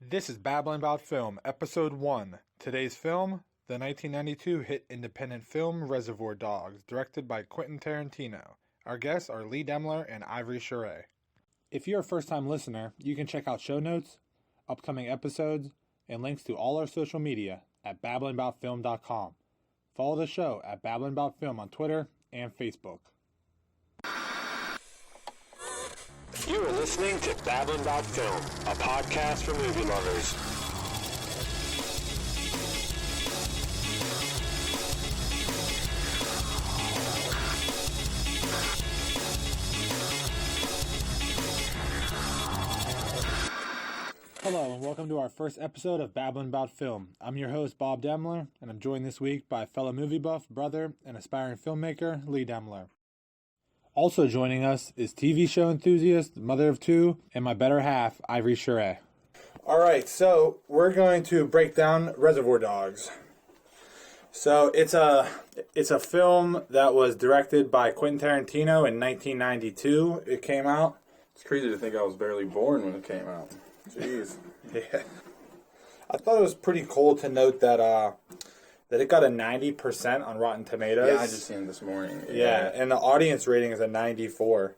This is Babblin Bout Film, Episode 1. Today's film, the 1992 hit independent film Reservoir Dogs, directed by Quentin Tarantino. Our guests are Lee Demmler and Ivory Scire. If you're a first-time listener, you can check out show notes, upcoming episodes, and links to all our social media at babblinboutfilm.com. Follow the show at Babblin Bout Film on Twitter and Facebook. You are listening to Babblin bout Film, a podcast for movie lovers. Hello, and welcome to our first episode of Babblin Bout Film. I'm your host, Bob Demmler, and I'm joined this week by fellow movie buff, brother, and aspiring filmmaker, Lee Demmler. Also joining us is TV show enthusiast, mother of two, and my better half, Ivory Scire. All right, so we're going to break down Reservoir Dogs. So it's a film that was directed by Quentin Tarantino in 1992. It came out. It's crazy to think I was barely born when it came out. Jeez. Yeah. I thought it was pretty cool to note that it got a 90% on Rotten Tomatoes. Yeah, I just seen it this morning. Yeah, and the audience rating is a 94,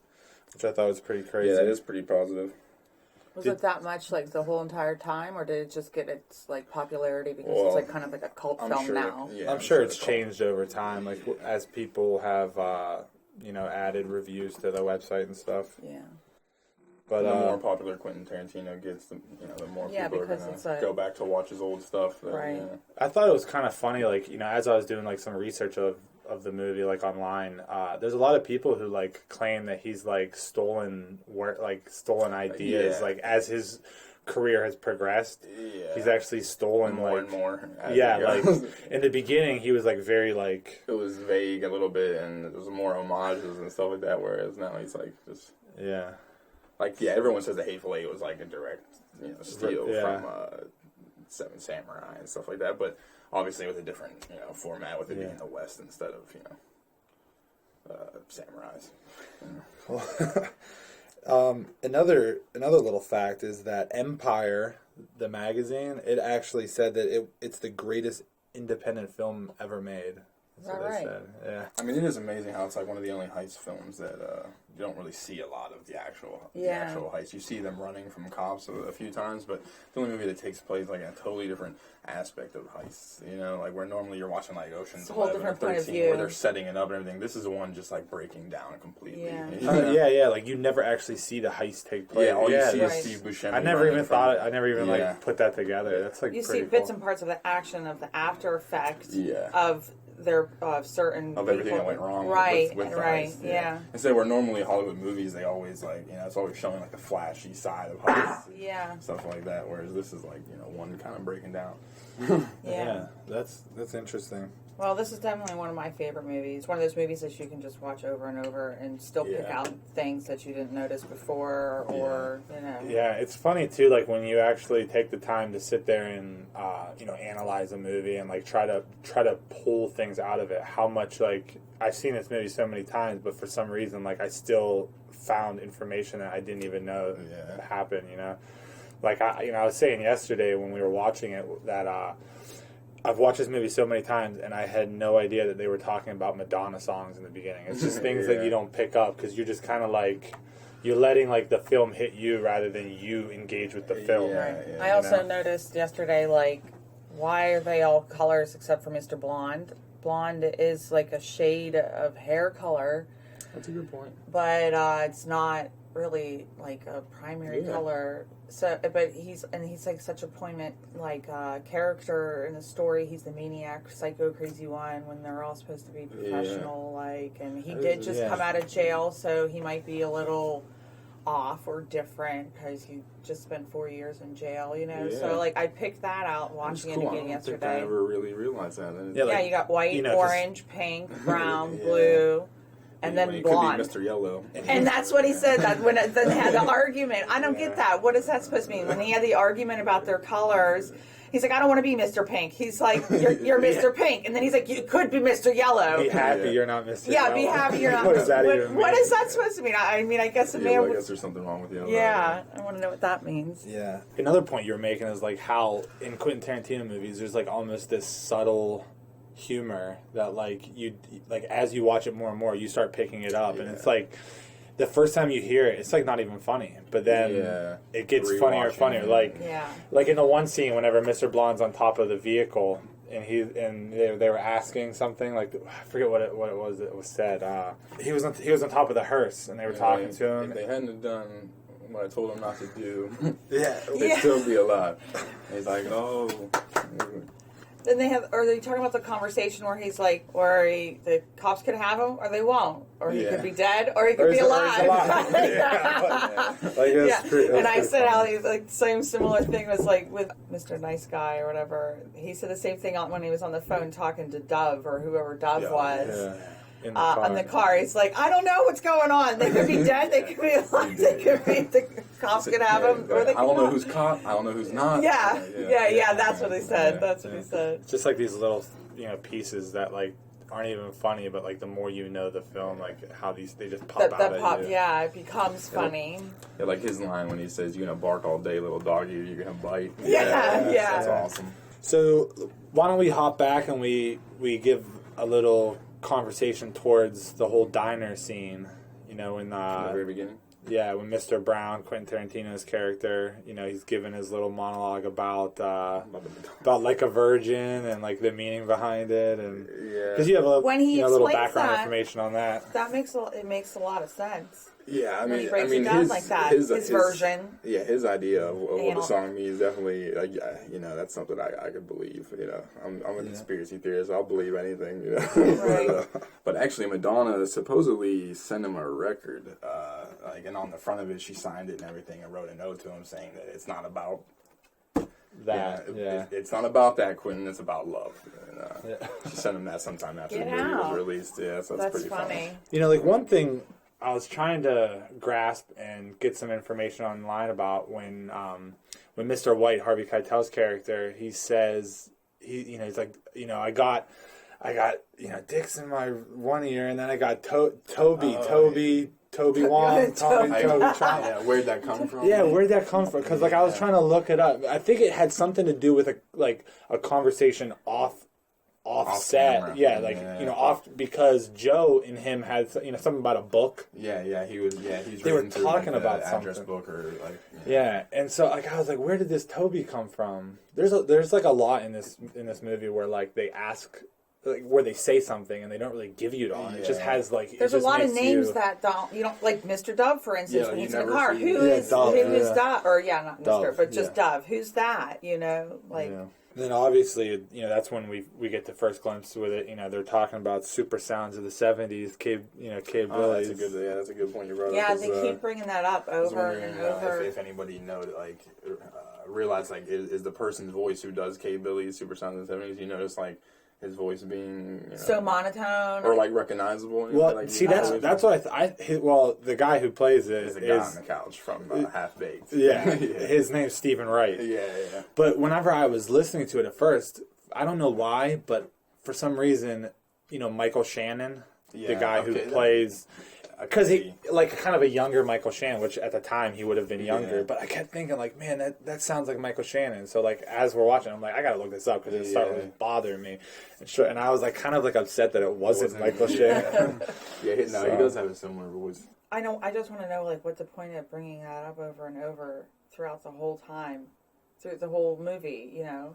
which I thought was pretty crazy. Yeah, that is pretty positive. Was it that much, like, the whole entire time, or did it just get its, like, popularity because it's, like, kind of like a cult film now? I'm sure it's changed over time, like, as people have, added reviews to the website and stuff. Yeah. But the more popular Quentin Tarantino gets, the more people are going to go back to watch his old stuff. Right. Yeah. I thought it was kind of funny, like, as I was doing, like, some research of the movie, like, online, there's a lot of people who, like, claim that he's, like, stolen ideas, like, as his career has progressed. Yeah. He's actually stolen, more and more. Yeah, like, in the beginning, he was, like, very, like... It was vague a little bit, and there was more homages and stuff like that, whereas now he's, like, just... Yeah. Like, yeah, everyone says the Hateful Eight was, like, a direct, steal from Seven Samurai and stuff like that, but obviously with a different, format, with it being the West instead of, samurais. Another little fact is that Empire, the magazine, it actually said that it's the greatest independent film ever made. That's what they said. Yeah. I mean, it is amazing how it's like one of the only heist films that you don't really see a lot of the actual heist. You see them running from cops a few times, but the only movie that takes place like in a totally different aspect of heists. Like where normally you're watching like Ocean's 11 or 13, where they're setting it up and everything. This is the one just like breaking down completely. Yeah. Like you never actually see the heist take place. Yeah, all you see is Steve Buscemi. I never even like put that together. That's like you pretty see bits and parts of the action of the after effect of their certain of everything that went wrong with the heist. Yeah. And so where normally Hollywood movies, they always like, it's always showing like the flashy side of heists. Stuff like that, whereas this is like, one kind of breaking down. Yeah, that's interesting. Well, this is definitely one of my favorite movies. One of those movies that you can just watch over and over and still pick out things that you didn't notice before, or Yeah, it's funny too. Like when you actually take the time to sit there and analyze a movie and like try to pull things out of it. How much like I've seen this movie so many times, but for some reason like I still found information that I didn't even know happened. Like I was saying yesterday when we were watching it that. I've watched this movie so many times, and I had no idea that they were talking about Madonna songs in the beginning. It's just things that you don't pick up because you're just kind of like, you're letting like the film hit you rather than you engage with the film. I also noticed yesterday, like, why are they all colors except for Mr. Blonde? Blonde is like a shade of hair color. That's a good point. But it's not really like a primary color. So, but he's like such a poignant like character in the story. He's the maniac, psycho, crazy one when they're all supposed to be professional. Like, and he did just come out of jail, so he might be a little off or different because he just spent 4 years in jail. So like I picked that out watching it again yesterday. I never really realized that. You got white, orange, pink, brown, blue. and then it blonde. could be Mr. Yellow. And that's what he said. That when then they had the argument, I don't get that. What is that supposed to mean? When he had the argument about their colors, he's like, I don't want to be Mr. Pink. He's like, you're Mr. Pink, and then he's like, you could be Mr. Yellow. Be happy you're not Mr. Yeah, Yellow. be happy you're not. What does that even mean? What is that supposed to mean? I mean, I guess it may. I guess there's something wrong with Yellow. Yeah, I want to know what that means. Yeah. Another point you're making is like how in Quentin Tarantino movies, there's like almost this subtle humor that like as you watch it more and more, you start picking it up, and it's like the first time you hear it, it's like not even funny, but then it gets funnier and funnier. Like in the one scene, whenever Mr. Blonde's on top of the vehicle, and they were asking something like, I forget what it was that was said. He was on top of the hearse, and they were talking to him. If they hadn't have done what I told them not to do, Yeah, they'd still be alive. And he's like, oh. Then are they talking about the conversation where he's like, the cops could have him, or they won't, or he could be dead, or he could be alive. And I said how he's like same similar thing was like with Mr. Nice Guy or whatever. He said the same thing when he was on the phone talking to Dove or whoever Dove was. In the car. He's like, I don't know what's going on. They could be dead. They could be alive. They could be. The cops could have them. Or they could I don't know not. who's caught. I don't know who's not. Yeah. That's what he said. That's what he said. It's just like these little, pieces that like aren't even funny, but like the more you know the film, like how they just pop out at you. Yeah, it becomes funny. Yeah, like his line when he says, "You're gonna bark all day, little doggy. You're gonna bite." Yeah. That's awesome. So why don't we hop back and we give a little conversation towards the whole diner scene, in the very beginning. Yeah, when Mr. Brown, Quentin Tarantino's character, he's giving his little monologue about like a virgin and like the meaning behind it, and because you have a little background information on that. That makes a lot of sense. Yeah, I mean, he breaks it down like that. His version. Yeah, his idea of what the song means definitely. That's something I could believe. I'm a conspiracy theorist. I'll believe anything. Right. But actually, Madonna supposedly sent him a record. And on the front of it, she signed it and everything, and wrote a note to him saying that it's not about that. It's not about that, Quentin. It's about love. And, she sent him that sometime after the movie was released. Yeah, so that's pretty funny. Like one thing I was trying to grasp and get some information online about when Mr. White, Harvey Keitel's character, he says he's like, I got dicks in my one ear, and then I got Toby Wong, Toby. Yeah, where'd that come from? Yeah, where'd that come from? Because I was trying to look it up. I think it had something to do with a conversation off set. Off because Joe and him had something about a book. They were talking about address something. book or and so I was like, where did this Toby come from? There's like a lot in this movie where they ask. Where they say something and they don't really give you it all. It just has there's a lot of names that you don't like Mr. Dove, for instance, when he's in the car. Who is Dove? Or not Mr. But just Dove. Who's that? Then obviously, that's when we get the first glimpse with it. They're talking about super sounds of the '70s, K-Billies. That's a good point you brought up. Yeah, they keep bringing that up over and over. If anybody realize is the person's voice who does K-Billies, super sounds of the '70s, you notice his voice being so monotone or recognizable. Well, that's what the guy who plays it is the guy on the couch from Half Baked. Yeah, his name's Stephen Wright. Yeah. But whenever I was listening to it at first, I don't know why, but for some reason, Michael Shannon, the guy who plays. Because he, kind of a younger Michael Shannon, which at the time he would have been younger. But I kept thinking, man, that sounds like Michael Shannon. So, as we're watching, I'm like, I gotta look this up because it started bothering me. And I was kind of upset that it wasn't Michael Shannon. He does have a similar voice. I know. I just want to know, what's the point of bringing that up over and over throughout the whole time, through the whole movie? Yeah,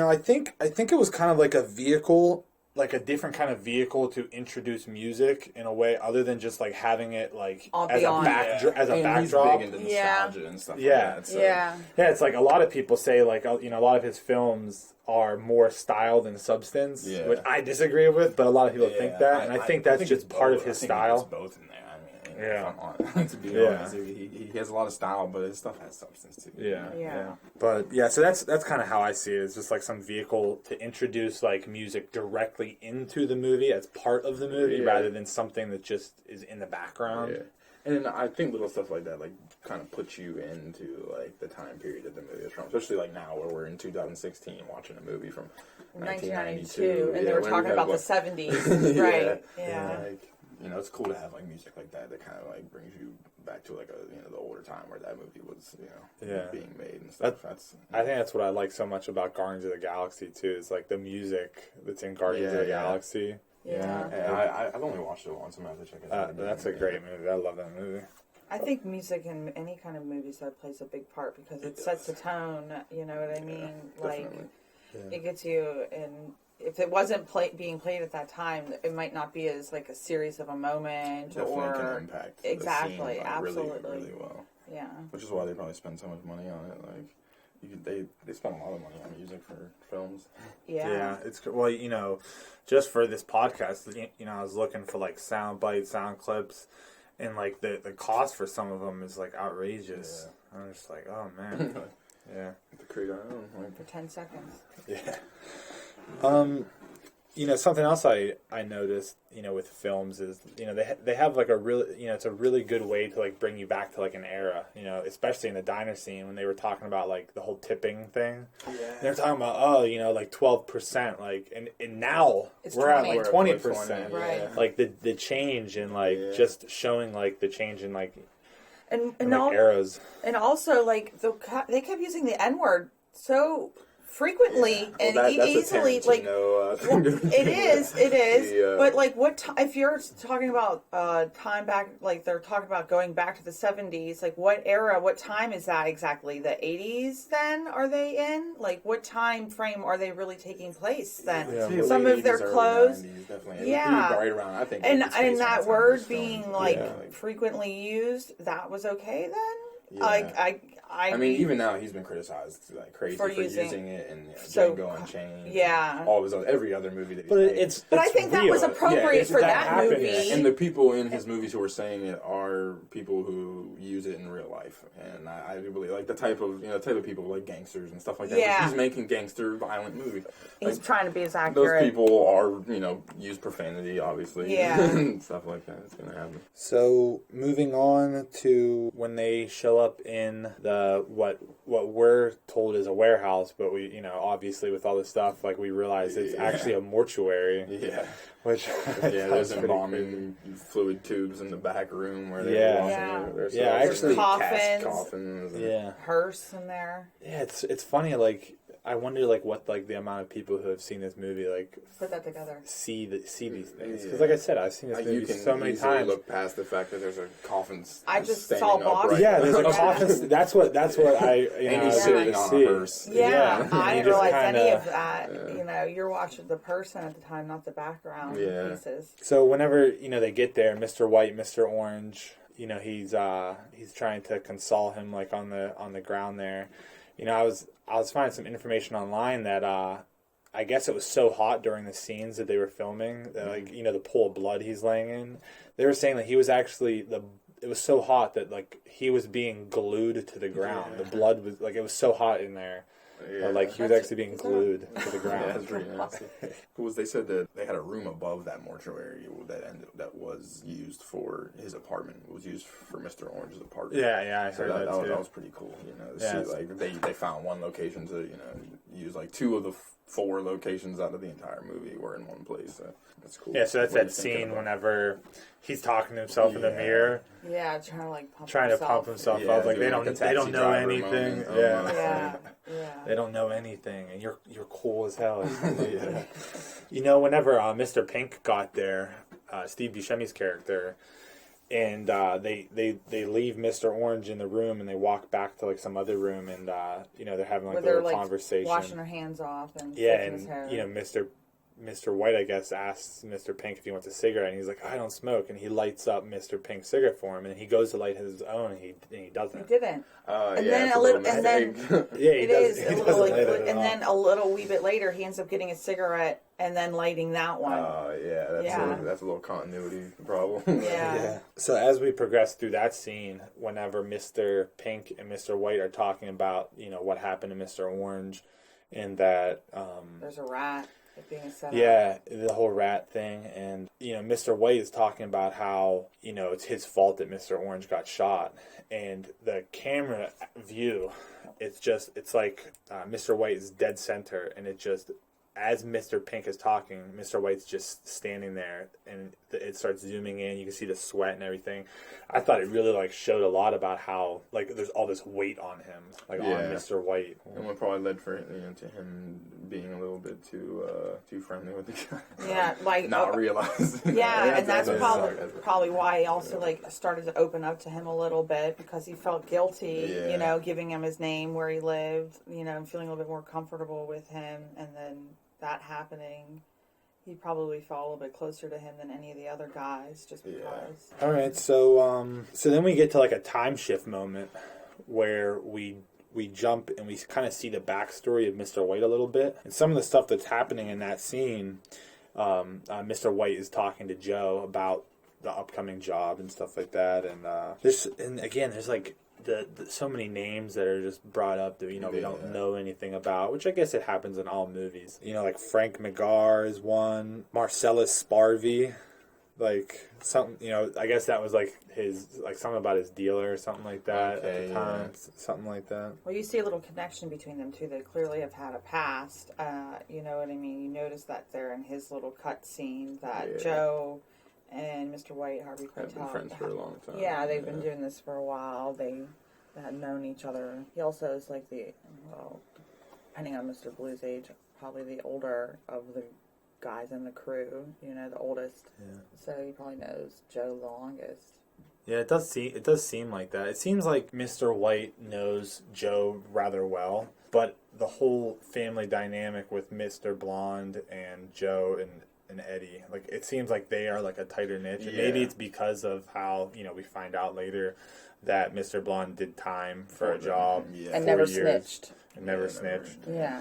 I think it was kind of like a vehicle. A different kind of vehicle to introduce music in a way other than just having it as a backdrop. He's big into nostalgia and stuff like that. So. Yeah, it's a lot of people say a lot of his films are more style than substance, which I disagree with, but a lot of people think that, and I think that's just part of his style. It's both in there. To be honest, he has a lot of style, but his stuff has substance too. Yeah. But yeah, so that's kind of how I see it. It's just like some vehicle to introduce like music directly into the movie as part of the movie, rather than something that just is in the background. Yeah. And I think little stuff like that, like, kind of puts you into, like, the time period that the movie is from. Especially, like, now where we're in 2016 watching a movie from 1992. And they were talking about the 70s. Right. Yeah. Like, you know, it's cool to have, like, music like that kind of, like, brings you back to, like, the older time where that movie was, being made and stuff. I think that's what I like so much about Guardians of the Galaxy, too, is, like, the music that's in Guardians of the Galaxy. Yeah, I've only watched it once. I'm going to have to check it out. That's a great movie. I love that movie. I think music in any kind of movies that plays a big part because it sets the tone. You know what I mean? Like, it gets you. And if it wasn't being played at that time, it might not be as like a series of a moment definitely can impact exactly, the scene, like, absolutely, really well. Yeah, which is why they probably spend so much money on it. Like. They spend a lot of money on music for films. Yeah, it's well, just for this podcast, I was looking for like sound bites, sound clips, and like the cost for some of them is like outrageous. Yeah. I'm just like, oh man, The Creed, for 10 seconds. Yeah. Something else I noticed, with films is, they have like a really, it's a really good way to like bring you back to like an era, especially in the diner scene when they were talking about like the whole tipping thing. Yeah. They're talking about, like 12%, like, and now we're at like 20%. Right. Like the change in like just showing like the change in like, and like eras. And also like they kept using the N-word so frequently and easily, like it is. But like, if you're talking about time back, like they're talking about going back to the 70s, like what era, what time is that exactly? The 80s? Then are they in? Like what time frame are they really taking place then? Yeah. Some of their clothes, 90s, definitely. Right around, I think. And that word being like frequently used, that was okay then. Yeah. I mean, even now he's been criticized like crazy for using it, and Django Unchained. Yeah, all of his every other movie that he's made. But I think that was appropriate for that movie. And the people in his movies who are saying it are people who use it in real life, and I do believe like the type of people like gangsters and stuff like that. Yeah, he's making gangster violent movies. He's trying to be as accurate. Those people are use profanity, obviously. Yeah, and stuff like that. It's gonna happen. So moving on to when they show up in the what we're told is a warehouse, but we obviously with all this stuff, like we realize it's actually a mortuary. Yeah, which there's embalming fluid tubes in the back room where they actually coffins, hearse in there. Yeah, it's funny. Like I wonder, like what like the amount of people who have seen this movie like put that together, see these things. Because like I said, I've seen this movie so many times. Look past the fact that there's a coffin. I just saw Bob. Yeah, there's a coffin. That's what I. And he's sitting on a hearse. Yeah, I didn't realize any of that. You're watching the person at the time, not the background pieces. So whenever they get there, Mr. White, Mr. Orange, he's trying to console him like on the ground there. I was finding some information online that I guess it was so hot during the scenes that they were filming that, like, the pool of blood he's laying in. They were saying that he was actually it was so hot that like he was being glued to the ground. Yeah. The blood was like it was so hot in there. Yeah. Like he was actually being glued to the ground. That's pretty nasty. They said that they had a room above that mortuary that was used for his apartment. It was used for Mr. Orange's apartment. Yeah, I heard that too. That was pretty cool. Like they found one location to use like 2 of the 4 locations out of the entire movie were in one place. So that's cool. Yeah, so that's that scene whenever he's talking to himself in the mirror. Yeah, trying to pump himself up. Like they don't know anything. Yeah. They don't know anything, and you're cool as hell. Whenever Mr. Pink got there, Steve Buscemi's character, and they leave Mr. Orange in the room, and they walk back to like some other room, and they're having like a little conversation, washing their hands off, and his hair. Mr. Mr. White, I guess, asks Mr. Pink if he wants a cigarette, and he's like, I don't smoke, and he lights up Mr. Pink's cigarette for him, and he goes to light his own, and he doesn't. He didn't. And then a little, and then Yeah, he it does. is He a doesn't little, light it at and all. then a little wee bit later, he ends up getting a cigarette and then lighting that one. That's a little continuity problem. Yeah. So as we progress through that scene, whenever Mr. Pink and Mr. White are talking about, what happened to Mr. Orange, and that There's a rat being set up. yeah, the whole rat thing, and Mr. White is talking about how it's his fault that Mr. Orange got shot, and the camera view, it's like Mr. White is dead center, and it just, as Mr. Pink is talking, Mr. White's just standing there, and it starts zooming in. You can see the sweat and everything. I thought it really showed a lot about how there's all this weight on him, on Mr. White. And what probably led to him being a little bit too friendly with the guy. Yeah, not realizing. Yeah, and that's probably why he also started to open up to him a little bit, because he felt guilty, giving him his name, where he lived, and feeling a little bit more comfortable with him, and then that happening, he probably felt a little bit closer to him than any of the other guys, just because. All right, so then we get to a time shift moment where we jump and we kind of see the backstory of Mr. White a little bit, and some of the stuff that's happening in that scene. Mr. White is talking to Joe about the upcoming job and stuff like that, and there's so many names that are just brought up that we don't know anything about, which I guess it happens in all movies. Like Frank McGarr is one, Marcellus Sparvey, something. I guess that was his something about his dealer or something like that at the time, something like that. Well, you see a little connection between them two. They clearly have had a past. You know what I mean? You notice that there in his little cut scene that Joe and Mr. White, Harvey Keitel, have been friends for a long time. Yeah, they've been doing this for a while. They had known each other. He also is depending on Mr. Blue's age, probably the older of the guys in the crew. The oldest. Yeah. So he probably knows Joe the longest. Yeah, it does seem like that. It seems like Mr. White knows Joe rather well, but the whole family dynamic with Mr. Blonde and Joe and Eddie, it seems like they are a tighter niche. And maybe it's because of how we find out later that Mr. Blonde did time for a job and never snitched. Yeah.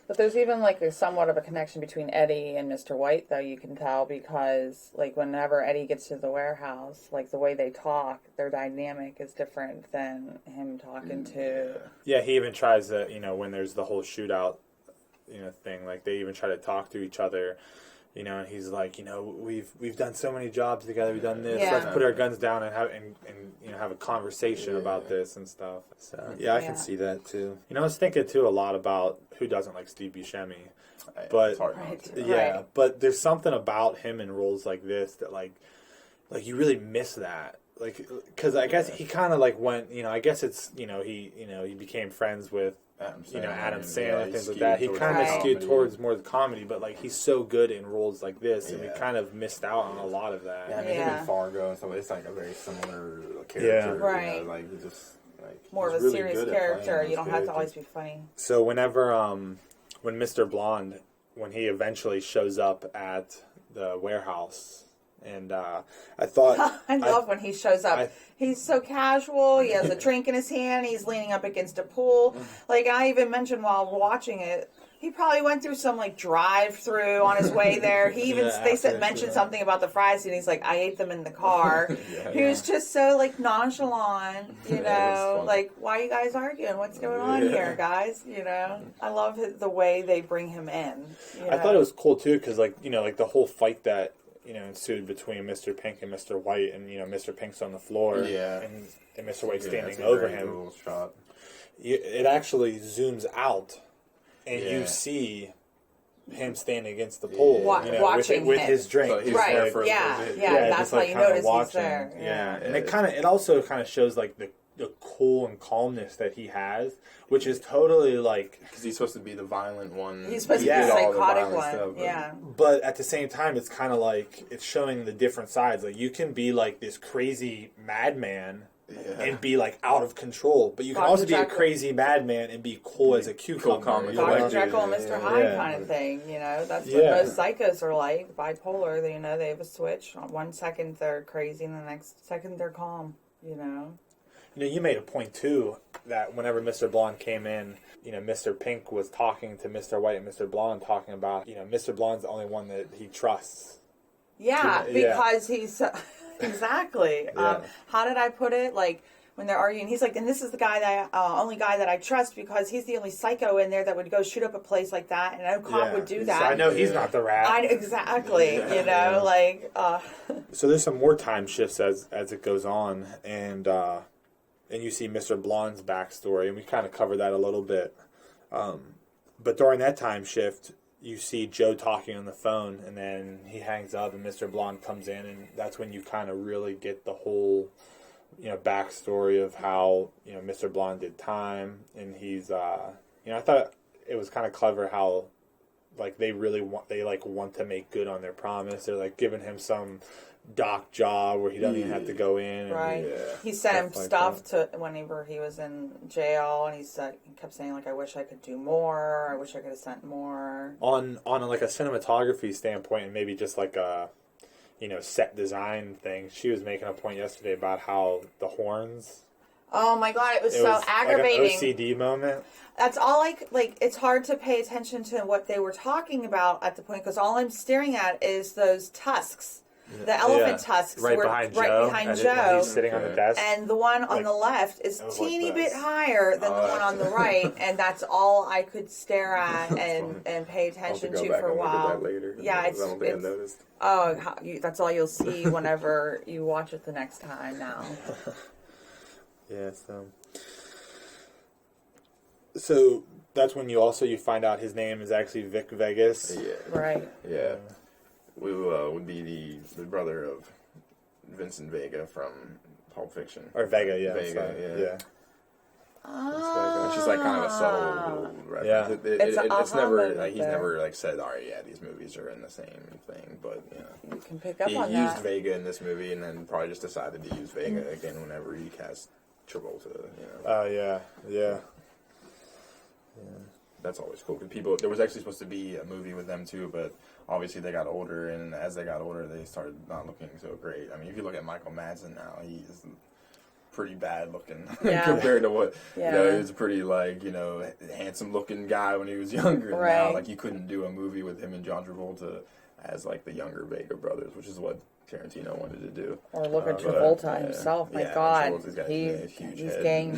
But there's even a somewhat of a connection between Eddie and Mr. White, though, you can tell, because whenever Eddie gets to the warehouse, the way they talk, their dynamic is different than him talking to. Yeah, he even tries to, when there's the whole shootout, thing, they even try to talk to each other. And he's like, we've done so many jobs together. We've done this. Yeah. Let's put our guns down and have a conversation about this and stuff. So I can see that too. I was thinking too a lot about who doesn't like Steve Buscemi, but it's hard not to. Yeah, but there's something about him in roles like this that you really miss that. Because I guess he kind of went. I guess it's he became friends with. Adam Sandler, things like that. He kind of skewed towards more the comedy, but he's so good in roles like this, and we kind of missed out on a lot of that. Yeah, him in Fargo and stuff. It's a very similar character. Yeah, right. More of a serious character. You don't have to always be funny. So when Mr. Blonde, when he eventually shows up at the warehouse. And I thought... I love when he shows up. He's so casual. He has a drink in his hand. He's leaning up against a pool. I even mentioned while watching it, he probably went through some drive-through on his way there. He even mentioned something about the fries, and he's like, "I ate them in the car." He was just so nonchalant. Why are you guys arguing? What's going on here, guys? I love the way they bring him in. I thought it was cool too, because the whole fight that. Ensued between Mr. Pink and Mr. White, and Mr. Pink's on the floor, and Mr. White standing over him. Shot. It actually zooms out, and you see him standing against the pole, watching with his drink. So right? That's how you notice he's there. And it also kind of shows the cool and calmness that he has, which is totally because he's supposed to be the violent one. He's supposed to be the psychotic one. Stuff, but at the same time, it's kind of it's showing the different sides. You can be this crazy madman, and be like out of control, but you can Dr. also be a Jekyll. crazy madman and be cool as a cucumber. calm, You know, Dr. like- Jekyll and Mr. Hyde kind of thing, you know. That's what most psychos are like, bipolar. They, you know, they have a switch. On 1 second they're crazy, and the next second they're calm, you know. You know, you made a point too that whenever Mr. Blonde came in, you know, Mr. Pink was talking to Mr. White and Mr. Blonde, talking about, you know, Mr. Blonde's the only one that he trusts. Yeah, because he's exactly. Yeah. How did I put it? Like, when they're arguing, he's like, and this is the guy that only guy that I trust because he's the only psycho in there that would go shoot up a place like that, and no cop would do that. So I know he's not the rat. Exactly. You know, like. So there's some more time shifts as it goes on, and you see Mr. Blonde's backstory, and we kind of covered that a little bit. But during that time shift, you see Joe talking on the phone, and then he hangs up, and Mr. Blonde comes in, and that's when you kind of really get the whole, you know, backstory of how, you know, Mr. Blonde did time, and he's, you know, I thought it was kind of clever how, like, they want to make good on their promise. They're, like, giving him some dock job where he doesn't even have to go in. Right. He sent him stuff to whenever he was in jail, and he kept saying, like, I wish I could do more. I wish I could have sent more. On like a cinematography standpoint, and maybe just like a, you know, set design thing, she was making a point yesterday about how the horns. Oh my God, it was so aggravating. Like an OCD moment. That's all like it's hard to pay attention to what they were talking about at the point, because all I'm staring at is those tusks. The elephant tusks right were behind Joe. Joe. He's sitting on the desk. And the one on the left is teeny bit higher than the one on the right, and that's all I could stare at and pay attention to for a while. That later. Yeah, I don't think I noticed. Oh, that's all you'll see whenever you watch it the next time now. Yeah, so that's when you find out his name is actually Vic Vegas. Yeah. Right. Yeah. We would be the brother of Vincent Vega from Pulp Fiction. Or Vega, yeah. Vega, yeah. Oh. It's just like kind of a subtle reference. Yeah. It's never he's never like said, "All right, yeah, these movies are in the same thing." But you know, you can pick up on he that. used Vega in this movie, and then probably just decided to use Vega again whenever he cast Travolta. You know. Oh yeah. That's always cool. Because there was actually supposed to be a movie with them too, but obviously they got older, and as they got older, they started not looking so great. I mean, if you look at Michael Madsen now, he's pretty bad looking compared to what you know. He was a pretty handsome looking guy when he was younger. And now, like, you couldn't do a movie with him and John Travolta as like the younger Vega brothers, which is what Tarantino wanted to do. Or look at Travolta himself. My God, he's gained.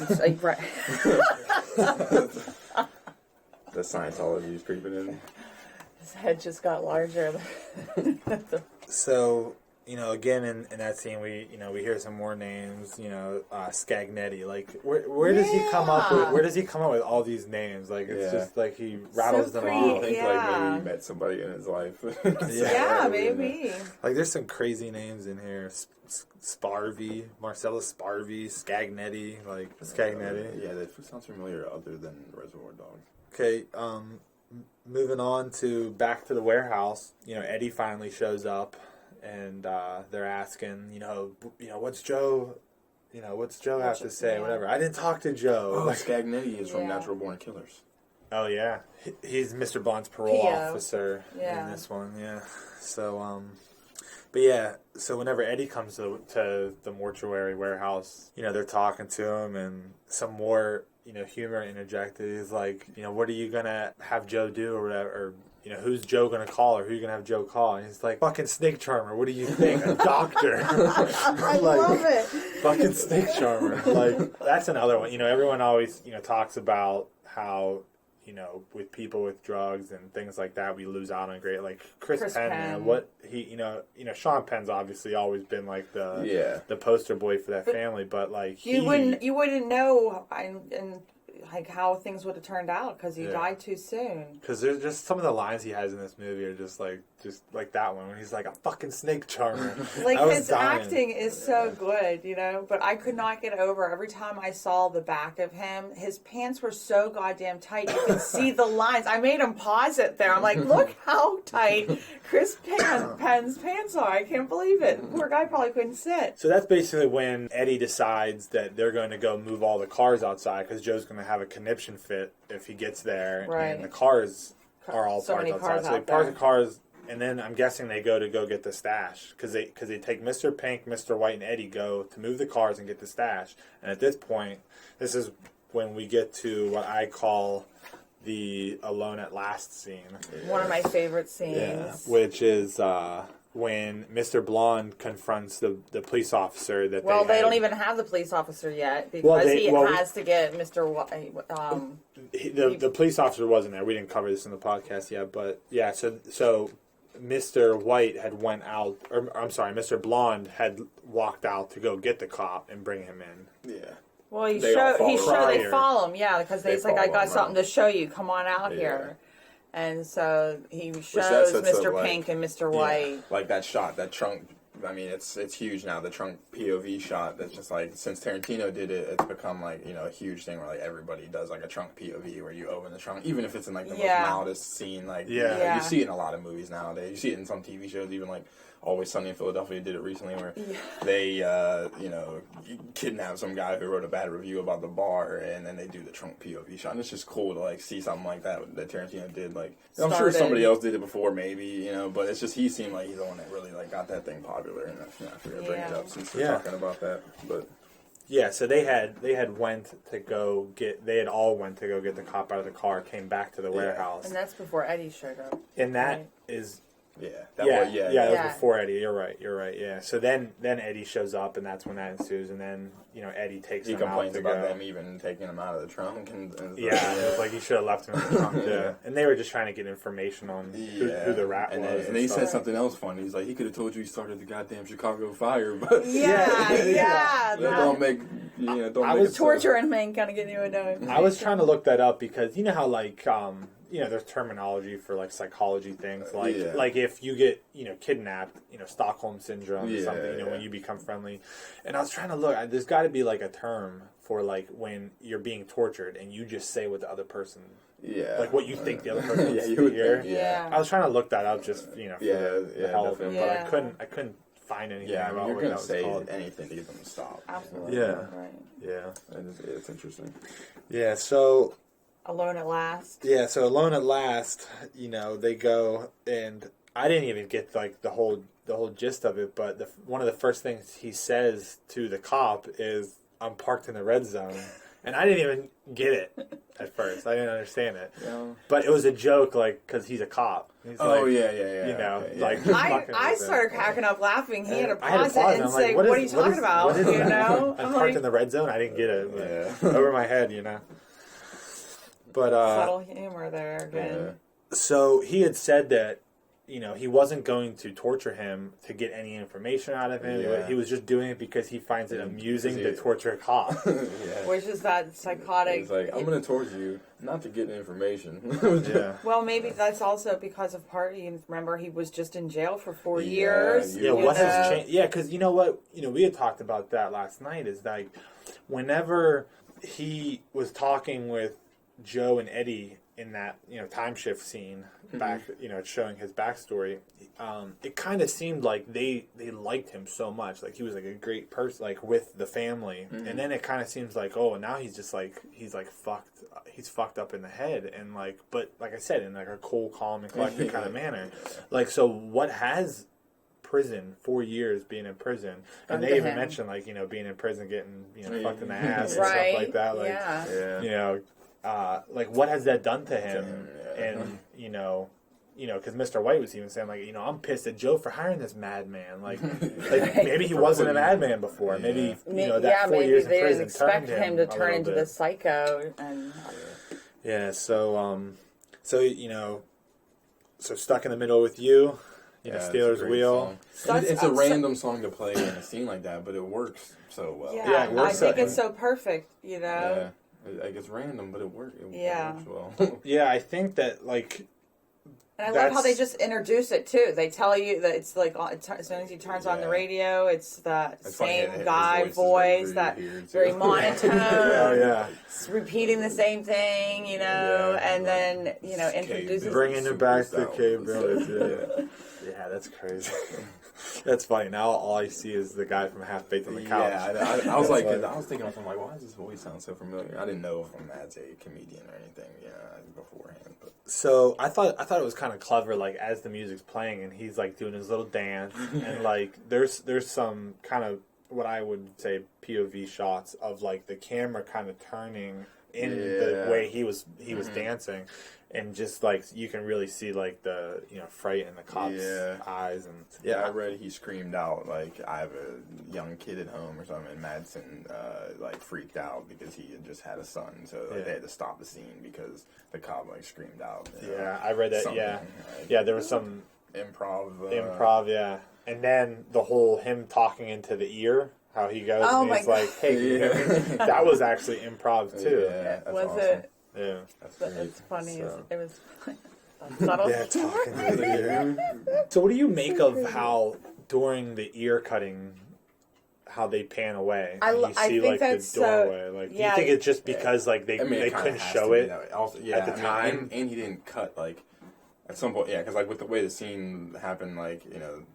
The Scientology is creeping in. His head just got larger. So, you know, again in that scene, we hear some more names. You know, Scagnetti. Like, where does he come up with? Where does he come up with all these names? Like, it's just like he rattles them off. I think like maybe he met somebody in his life. Maybe. Like, there's some crazy names in here. Sparvy, Marcellus Sparvy, Scagnetti, like Scagnetti. Yeah, that sounds familiar other than Reservoir Dogs. Okay, moving on to back to the warehouse. You know, Eddie finally shows up, and they're asking, what's Joe have to say? Whatever. I didn't talk to Joe. Oh, Scagnetti is from Natural Born Killers. Oh yeah, he's Mr. Blonde's parole officer in this one. Yeah. So but yeah, so whenever Eddie comes to the mortuary warehouse, they're talking to him, and some more, humor interjected. He's like, what are you gonna have Joe do or whatever, or, who's Joe gonna call, or who are you gonna have Joe call? And he's like, fucking snake charmer. What do you think? A doctor. I love it. Fucking snake charmer. Like, that's another one. Everyone always, talks about how, with people with drugs and things like that, we lose out on great, like Chris Penn. What he, Sean Penn's obviously always been like the poster boy for that family, but like you wouldn't know, and like how things would have turned out because he died too soon. Because there's just some of the lines he has in this movie are just like that one when he's like a fucking snake charmer. Like his acting is so good, you know. But I could not get over every time I saw the back of him. His pants were so goddamn tight. You could see the lines. I made him pause it there. I'm like, look how tight Chris Penn's pants are. I can't believe it. Poor guy probably couldn't sit. So that's basically when Eddie decides that they're going to go move all the cars outside because Joe's going to have a conniption fit if he gets there. Right. And the cars are all So parked many outside. cars So they out park there. the cars, and then I'm guessing they go get the stash because they take Mr. Pink, Mr. White, and Eddie go to move the cars and get the stash. And at this point, this is when we get to what I call the Alone at Last scene. One of my favorite scenes. Yeah, which is when Mr. Blonde confronts the police officer that They don't even have the police officer yet because he has to get Mr. White. The police officer wasn't there. We didn't cover this in the podcast yet, but yeah. So Mr. White had went out, or I'm sorry, Mr. Blonde had walked out to go get the cop and bring him in. Yeah. Well, they They follow him, yeah, because he's like, I got something to show you. Come on out here. And so he shows Mr. Pink and Mr. White. Like that shot, that trunk. I mean, it's huge now. The trunk POV shot. That's just like since Tarantino did it, it's become like a huge thing where like everybody does like a trunk POV where you open the trunk, even if it's in like the most loudest scene. Like you see it in a lot of movies nowadays. You see it in some TV shows, even like Always Sunny in Philadelphia did it recently, where they kidnap some guy who wrote a bad review about the bar, and then they do the trunk POV shot. And it's just cool to like see something like that Tarantino did. Like I'm sure somebody else did it before, maybe but it's just he seemed like he's the one that really like got that thing popular. And I figured I'd bring it up since we're talking about that, but. Yeah, so they had all went to go get the cop out of the car, came back to the warehouse, and that's before Eddie showed up. And that is. That was before Eddie. You're right. Yeah. So then Eddie shows up, and that's when that ensues. And then Eddie takes him out. He complains about them even taking him out of the trunk. It's like he should have left him in the trunk. Yeah. And they were just trying to get information on who the rat was. And he said something else funny. He's like, he could have told you he started the goddamn Chicago fire, but don't make torturing him ain't gonna get you a dime. I was trying to look that up because you know how like. There's terminology for like psychology things, like if you get kidnapped, Stockholm syndrome, or something, when you become friendly. And I was trying to look. There's got to be like a term for like when you're being tortured and you just say what the other person, like what you think the other person wants to hear. I was trying to look that up just for the hell of it, but I couldn't find anything about what that was called. Anything to get them to stop. Absolutely. It's interesting. Yeah. So. Alone at Last. Yeah, so Alone at Last, they go, and I didn't even get like the whole gist of it, but one of the first things he says to the cop is, "I'm parked in the red zone," and I didn't even get it at first. I didn't understand it, but it was a joke, like because he's a cop. He's I started cracking up laughing. He had to pause it and say, "What are you talking about?" I'm parked in the red zone. I didn't get it, but over my head, But, subtle humor there again. So he had said that, he wasn't going to torture him to get any information out of him. He was just doing it because he finds it amusing to torture a cop. Which is that psychotic. He's like, I'm going to torture you, not to get information. Well, maybe that's also because of remember, he was just in jail for 4 years. What has changed? Yeah, because you know what? we had talked about that last night, is like, whenever he was talking with Joe and Eddie in that time shift scene back, showing his backstory, it kind of seemed like they liked him so much, like he was like a great person, like with the family, and then it kind of seems like, oh, now he's just like he's fucked up in the head, and like, but like I said, in like a cool, calm, and collected kind of manner, like, so what has prison, 4 years being in prison, and they even mentioned like being in prison, getting fucked in the ass and stuff like that, like like what has that done to him? And because Mr. White was even saying like, I'm pissed at Joe for hiring this madman. Like maybe he wasn't a madman before. Maybe that 4 years in they prison didn't expect turned him to turn into the psycho. And so Stuck in the Middle with You. Steelers Wheel. It's a random song to play in a scene like that, but it works so well. I think it's so perfect. Like, it's random, but it works. Yeah. It works well. Yeah, I think that, like... And I love how they just introduce it, too. They tell you that it's like, as soon as he turns on the radio, it's the same guy voice, that very monotone. Oh, yeah. It's repeating the same thing, you know, and then, you know, introduces... Bringing it back to Cave Village, yeah, that's crazy. That's funny. Now all I see is the guy from Half Baked on the couch. Yeah, I was like, I was thinking, I'm like, why does his voice sound so familiar? I didn't know if I'm as a comedian or anything, beforehand. But. So I thought it was kind of clever, like as the music's playing and he's like doing his little dance, and like there's some kind of what I would say POV shots of like the camera kind of turning in the way he was dancing. And just like you can really see like the fright in the cop's eyes, and I read he screamed out like, I have a young kid at home or something, and Madsen like freaked out because he had just had a son, so like, they had to stop the scene because the cop like screamed out. I read that. There was some improv, and then the whole him talking into the ear. How he goes and he's like, hey, that was actually improv too. Yeah, that's was awesome. It? Yeah, it's funny. So. It was subtle. Yeah, talking to the ear. So, what do you make of how during the ear cutting, how they pan away? I see think like that's the doorway. Like, do you think it's just because like they couldn't show it also, at the time, and he didn't cut like at some point? Yeah, because like with the way the scene happened, like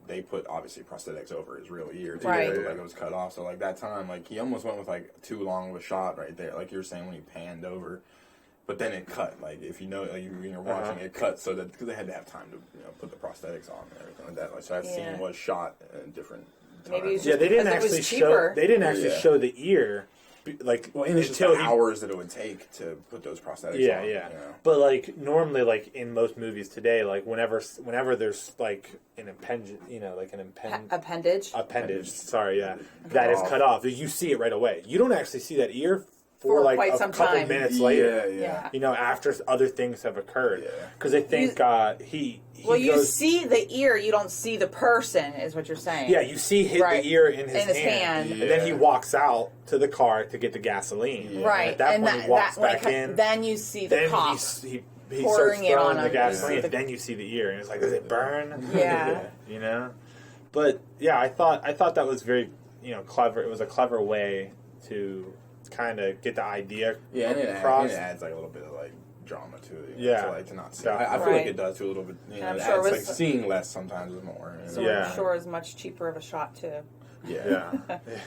they put obviously prosthetics over his real ear to right. make it look like it was cut off. So like that time, like he almost went with like too long of a shot right there, like you were saying when he panned over. But then it cut. Like if you know, like you're watching, it cut so that because they had to have time to put the prosthetics on and everything like that. Like so that scene was shot in different. Maybe it's they didn't actually show. They didn't actually show the ear. Like and it's just the hours that it would take to put those prosthetics on. Yeah. But like normally, like in most movies today, like whenever there's like an appendage, appendage. Sorry, that is cut off. You see it right away. You don't actually see that ear for like quite a some couple time. minutes later. Yeah. After other things have occurred. Because I think he you see the ear, you don't see the person, is what you're saying. Yeah, you see the ear in his hand. And then he walks out to the car to get the gasoline. Right. And at that point, he walks back in. Then you see the cop. He pouring starts it on the him. gasoline, and then you see the ear. And it's like, does it burn? Yeah. But, I thought that was very, clever. It was a clever way to kind of get the idea across. And it adds like a little bit of like drama to it. To not see. Yeah. I feel like it does too a little bit. I'm it sure adds, like seeing less sometimes is more. So I'm sure it's much cheaper of a shot too. Yeah,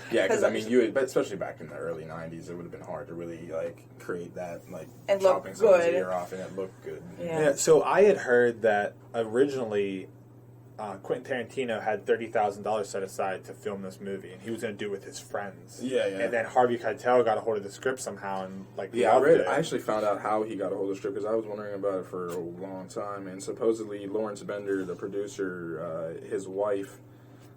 because I mean, but especially back in the early '90s, it would have been hard to really like create that like and chopping someone's ear off and it looked good. Yeah. So I had heard that originally Quentin Tarantino had $30,000 set aside to film this movie, and he was going to do it with his friends. Yeah. And then Harvey Keitel got a hold of the script somehow, and I actually found out how he got a hold of the script because I was wondering about it for a long time. And supposedly Lawrence Bender, the producer, his wife,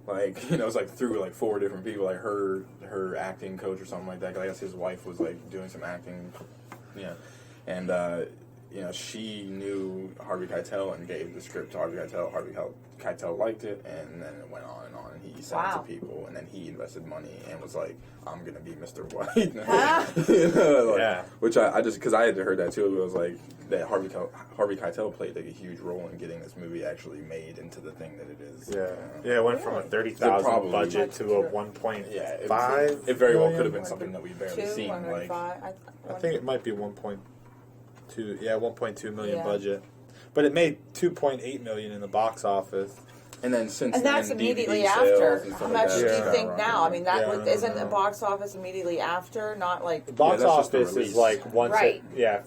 like it was like through like 4 different people, like her acting coach or something like that. 'Cause I guess his wife was like doing some acting, and she knew Harvey Keitel and gave the script to Harvey Keitel. Harvey Keitel liked it, and then it went on and on. And he sent it to people, and then he invested money and was like, "I'm gonna be Mr. White." Which I just because I had heard that too. It was like that Harvey Keitel played like a huge role in getting this movie actually made into the thing that it is. It went from a $30,000 budget to a 1.5. It very well could have been something that we barely seen. Like I think it might be 1.2 million budget, but it made 2.8 million in the box office. And then that's immediately after. How much do you think now? I mean, isn't the box office immediately after? Not like the box office is like once,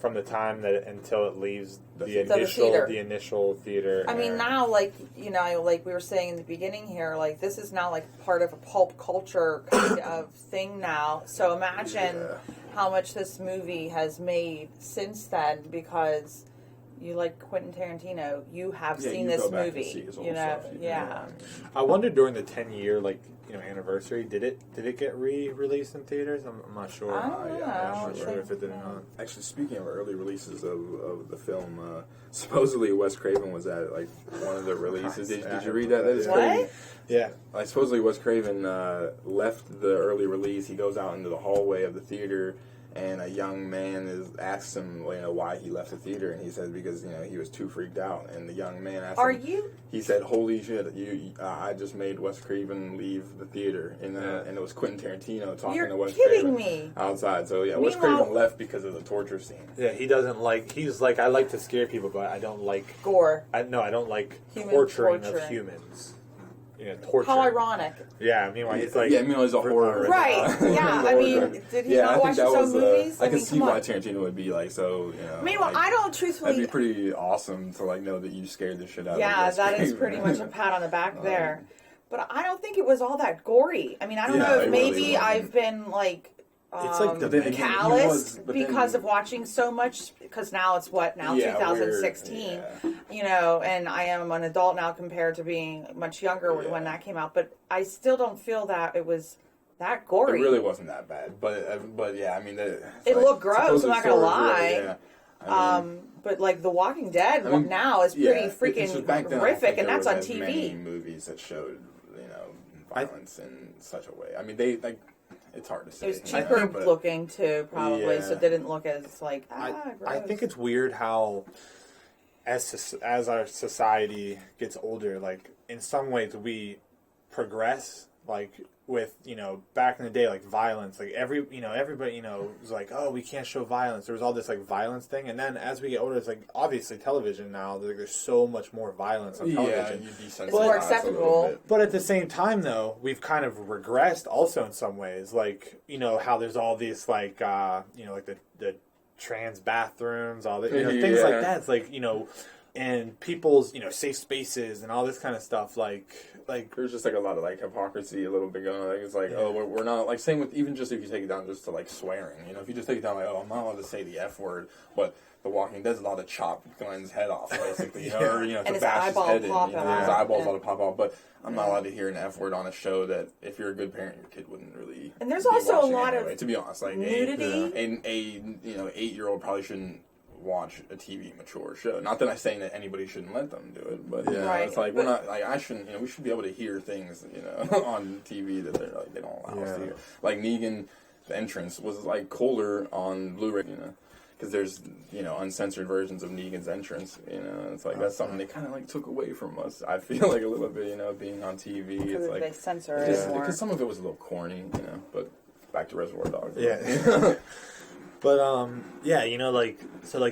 from the time that until it leaves the initial theater. I mean, now like like we were saying in the beginning here, like this is now like part of a pulp culture kind of thing now. So imagine how much this movie has made since then because. You like Quentin Tarantino, you have seen this movie, I wonder during the 10-year anniversary, did it get re-released in theaters? I'm not sure. I'm not sure if it did or not. Actually, speaking of early releases of the film, supposedly Wes Craven was at like one of the releases. Did you read that? That is crazy. Yeah. Like supposedly Wes Craven left the early release. He goes out into the hallway of the theater. and a young man asks him, why he left the theater, and he says because he was too freaked out. And the young man asked him, he said, "Holy shit, I just made Wes Craven leave the theater," and it was Quentin Tarantino talking to Wes Craven outside. So yeah, Wes Craven left because of the torture scene. Yeah, he doesn't like. He's like, I like to scare people, but I don't like gore. I don't like torturing of humans. Torture. How ironic. Yeah, meanwhile he's like... meanwhile he's a horror. Right, yeah, I mean, did he not watch his own movies? I can see why Tarantino would be like, so, Meanwhile, I don't truthfully... That'd be pretty awesome to, know that you scared the shit out of me. Yeah, that is pretty much a pat on the back there. But I don't think it was all that gory. I mean, I don't know if maybe I've been, it's like calloused because of watching so much, because now it's 2016, and I am an adult now compared to being much younger when that came out, but I still don't feel that it was that gory. It really wasn't that bad, but yeah, I mean, it looked gross, I'm not gonna lie. But The Walking Dead now is pretty freaking horrific, and that's on TV. Many movies that showed violence in such a way. I mean, it's hard to say. It was cheaper looking too, probably, so it didn't look as gross. I think it's weird how, as our society gets older, in some ways we progress, with back in the day, violence, everybody was like, oh, we can't show violence. There was all this violence thing, and then as we get older, it's obviously television now. There's so much more violence on television. It's more acceptable. But at the same time, though, we've kind of regressed also in some ways. How there's all these the trans bathrooms, all the things like that. It's and people's safe spaces and all this kind of stuff. There's just a lot of hypocrisy a little bit going on. It's we're not same with even just if you take it down just to swearing. If you just take it down I'm not allowed to say the F word, but The Walking Dead's a lot of chop Glenn's head off basically, or to bash his head in. His eyeballs ought to pop off, but I'm not allowed to hear an F word on a show that if you're a good parent, your kid wouldn't really. And there's also a lot of to be honest, nudity. A 8-year-old probably shouldn't watch a TV mature show. Not that I'm saying that anybody shouldn't let them do it, but it's we're not I shouldn't. We should be able to hear things on TV that they don't allow us to hear. Negan's entrance was colder on Blu-ray, because there's uncensored versions of Negan's entrance. It's that's something they kind of took away from us. I feel a little bit, being on TV. It's they censor it more because some of it was a little corny, But back to Reservoir Dogs. Yeah. But,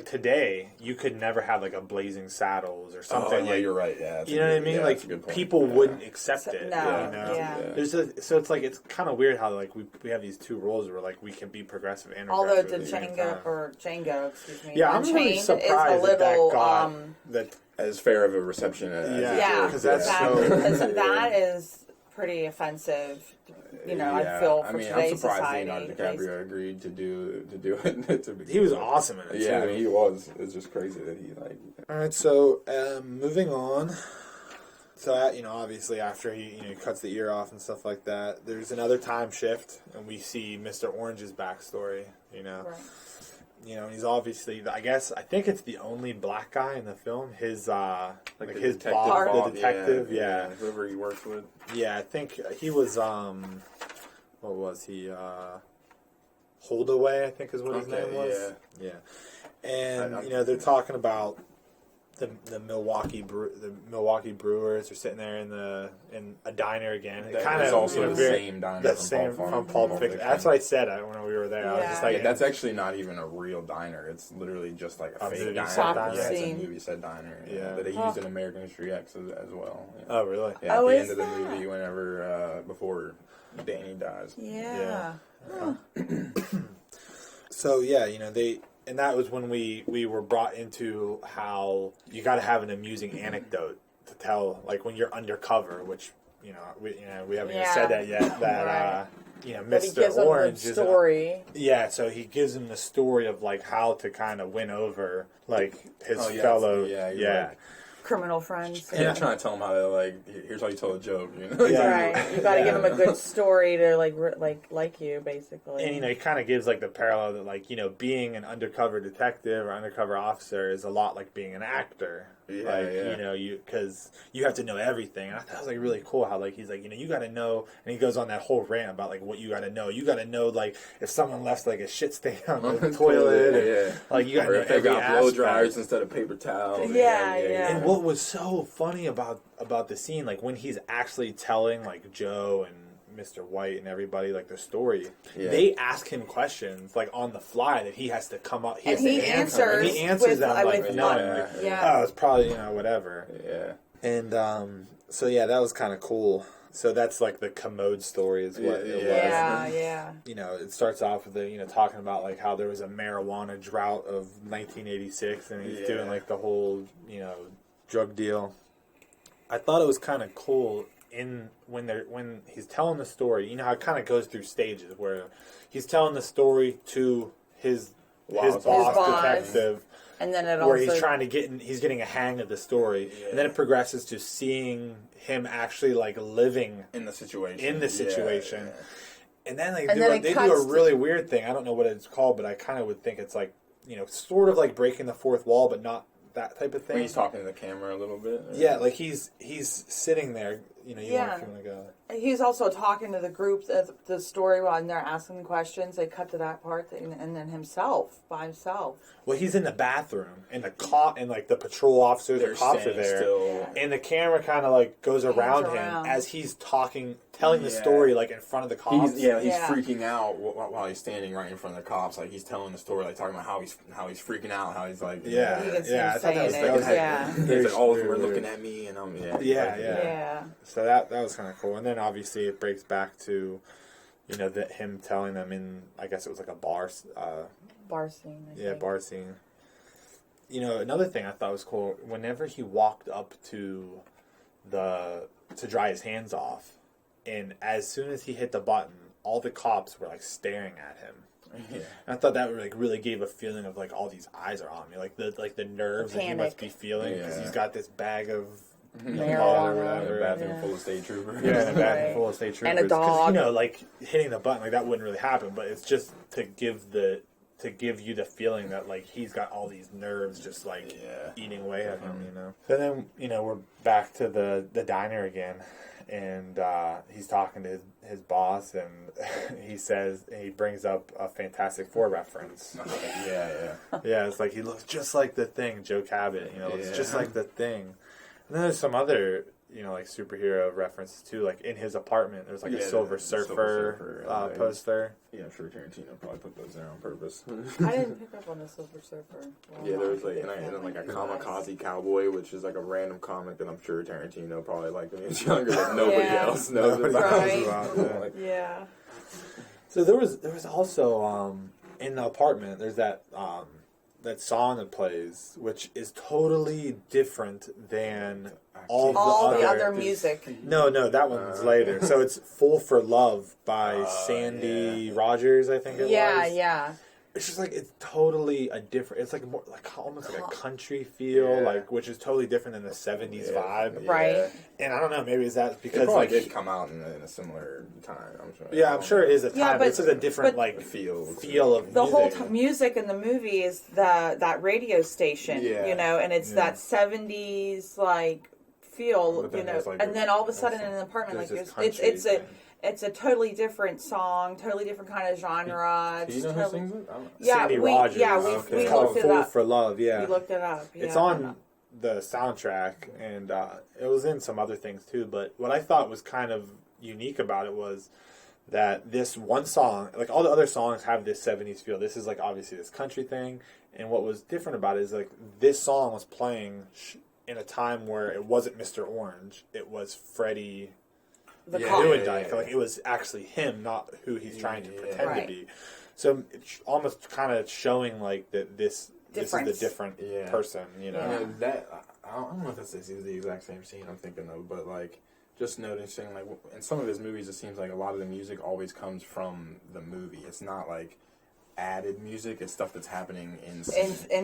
today, you could never have, a Blazing Saddles or something. Oh, yeah, you're right, yeah. You know what I mean? Yeah, that's a good point. People wouldn't accept it. No, So it's kind of weird how, we have these two roles where, we can be progressive and although regressive. Django, excuse me. Yeah, I'm really surprised that got that as fair of a reception as because that's because that is pretty offensive. I feel for today's I'm surprised society. Leonardo DiCaprio agreed to do it. He was awesome in it. Yeah, too. he was. It's just crazy that he All right, so moving on. So obviously after he cuts the ear off and stuff like that, there's another time shift, and we see Mr. Orange's backstory. Right. And he's obviously, I think it's the only black guy in the film. His his boss, the detective, whoever he works with. Yeah, I think he was, what was he, Holdaway, I think is what his name was. Yeah. And, they're talking about the Milwaukee Brewers are sitting there in a diner again. It kind of also the same diner from Pulp Fiction. That's what I said when we were there. Yeah. I was just that's actually not even a real diner. It's literally just a fake diner. It's a movie set diner. That they used in American History X as well. Oh, really? Yeah, at the end of the movie, whenever before Danny dies. Yeah. So and that was when we were brought into how you got to have an amusing anecdote to tell, when you're undercover, which we haven't even said that yet. That Mr. Orange is story. So he gives him the story of how to kind of win over his fellow. Right. criminal friends. Yeah, trying to tell him how to, like, here's how you tell a joke. You know? Right. You got to give him a good story to like you, basically. And he kind of gives like the parallel that, like, being an undercover detective or undercover officer is a lot like being an actor. Yeah, because you have to know everything. And I thought it was like really cool how like he's like, you got to know, and he goes on that whole rant about like what you got to know. You got to know like if someone left like a shit stain on the toilet, like you got to know if they every got blow aspect. dryers instead of paper towels. Yeah. And what was so funny about the scene, like when he's actually telling like Joe and Mr. White and everybody like the story, they ask him questions like on the fly that he has to come up. He answers. And he answers them like none. Oh, it's probably whatever. Yeah. And so that was kind of cool. So that's like the commode story is what it was. Yeah. It starts off with the talking about like how there was a marijuana drought of 1986, and he's doing like the whole drug deal. I thought it was kind of cool when he's telling the story. How it kind of goes through stages where he's telling the story to his boss detective, and then where he's trying to he's getting a hang of the story, and then it progresses to seeing him actually like living in the situation. And then they do a really weird thing. I don't know what it's called, but I kind of would think it's like sort of like breaking the fourth wall, but not that type of thing. When he's talking to the camera a little bit. Yeah, like he's sitting there. You want to go. He's also talking to the group, the story, while they're asking questions. They cut to that part, and then by himself. Well, he's in the bathroom, and like the patrol officers, the cops are there, and the camera kind of like goes around him as he's telling the story like in front of the cops. He's freaking out while he's standing right in front of the cops. Like he's telling the story, like talking about how he's freaking out, how he's like I thought that was he's like, all of them are looking at me, and I'm So that was kind of cool, and then obviously it breaks back to, him telling them in, I guess it was like a bar scene. Bar scene. Another thing I thought was cool, whenever he walked up to dry his hands off, and as soon as he hit the button, all the cops were like staring at him. Yeah. And I thought that really gave a feeling of like all these eyes are on me, like the nerves that he must be feeling because he's got this bag of marijuana or whatever, a bathroom full of state troopers. Yeah, and a bathroom full of state troopers. And a dog. Like hitting the button, like that wouldn't really happen, but it's just to give you the feeling that like he's got all these nerves just like eating away at him, So then, we're back to the diner again, and he's talking to his boss, and he brings up a Fantastic Four reference. Yeah, it's like he looks just like the Thing, Joe Cabot, looks just like the Thing. And then there's some other, like superhero references too. Like in his apartment, there's like a Silver Surfer poster. Yeah, I'm sure Tarantino probably put those there on purpose. I didn't pick up on the Silver Surfer. There was like, and then like a Kamikaze Cowboy, which is like a random comic that I'm sure Tarantino probably liked when he was younger, that nobody else knows about. Yeah. So there was also in the apartment. There's that song that plays, which is totally different than all the other music. No, that one's later. So it's "Fool for Love" by Sandy Rogers, I think it was. Yeah. It's just like it's totally a different. It's like more like almost like a country feel, like which is totally different than the '70s vibe, right? And I don't know, maybe is that because it did come out in a similar time. I'm sure. Yeah, I'm sure it is a time, but it's just a different like feel of the music. whole music in the movie is that radio station, and it's that '70s like feel, like and then all of a sudden in an apartment like it's a totally different song, totally different kind of genre. Do you know who sings it? Sandy Rogers. Yeah, we looked it up. For Love, yeah. We looked it up. It's on the soundtrack, and it was in some other things too. But what I thought was kind of unique about it was that this one song, like all the other songs have this 70s feel. This is like obviously this country thing, and what was different about it is like this song was playing in a time where it wasn't Mr. Orange, it was Freddie. Like it was actually him, not who he's trying to pretend to be. So it's almost kind of showing like that this is the different person, That I don't know if that's the exact same scene I'm thinking of, but like just noticing like in some of his movies, it seems like a lot of the music always comes from the movie. It's not like added music. It's stuff that's happening in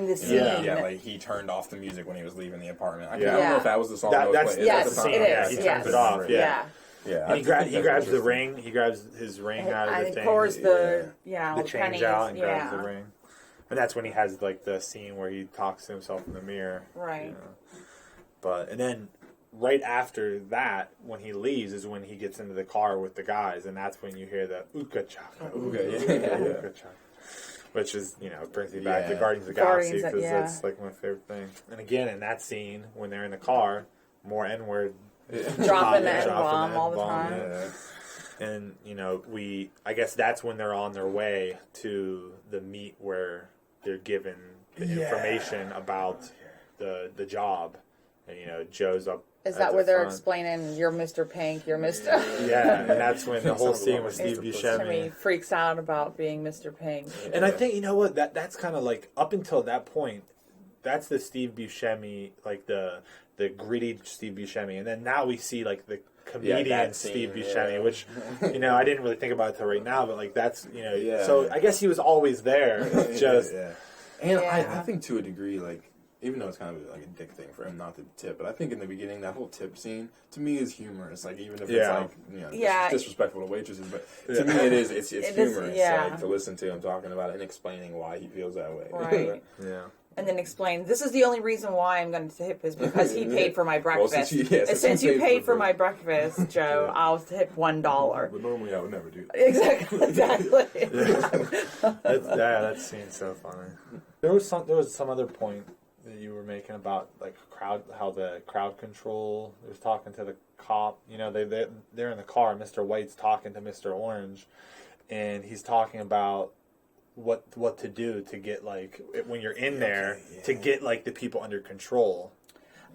the scene. Yeah, like he turned off the music when he was leaving the apartment. I Yeah. don't know if that was the song that was playing. Yes, the song? it is. He turns it off. Yeah. Yeah, And he grabs the ring. He grabs his ring out of the thing. Pours the the change pennies. out and grabs the ring. And that's when he has like the scene where he talks to himself in the mirror. Right. You know. And then right after that, when he leaves, is when he gets into the car with the guys, and that's when you hear the ooka chaka, ooka chaka, which is, you know, brings me back to Guardians of the Galaxy, because that's like my favorite thing. And again, in that scene when they're in the car, more N-word. Dropping the N-bomb all the time. Yeah. And, you know, I guess that's when they're on their way to the meet where they're given the information about the job. And, you know, Joe's up. Is that where they're explaining, you're Mr. Pink, you're Mr. Yeah, and that's when the whole scene with Steve Buscemi. Buscemi freaks out about being Mr. Pink. And I think, you know what, that's kind of like, up until that point, that's the Steve Buscemi, like the gritty Steve Buscemi, and then now we see like the comedian Steve Buscemi, which, you know, I didn't really think about it till right now, but like that's, you know, so I guess he was always there. It's just, and I think to a degree, like, even though it's kind of like a dick thing for him not to tip, but I think in the beginning that whole tip scene to me is humorous. Like, even if it's like, you know, disrespectful to waitresses, but to me it's humorous. Like, to listen to him talking about it and explaining why he feels that way. Right. Yeah. And then explain, this is the only reason why I'm going to tip is because he paid for my breakfast. Well, since you paid for my breakfast, Joe, I'll tip $1. But normally I would never do that. Exactly. That scene's so funny. There was some other point that you were making about like how the crowd control. They was talking to the cop. You know, they're in the car. Mr. White's talking to Mr. Orange, and he's talking about what to do to get, like, when you're in there, to get like the people under control.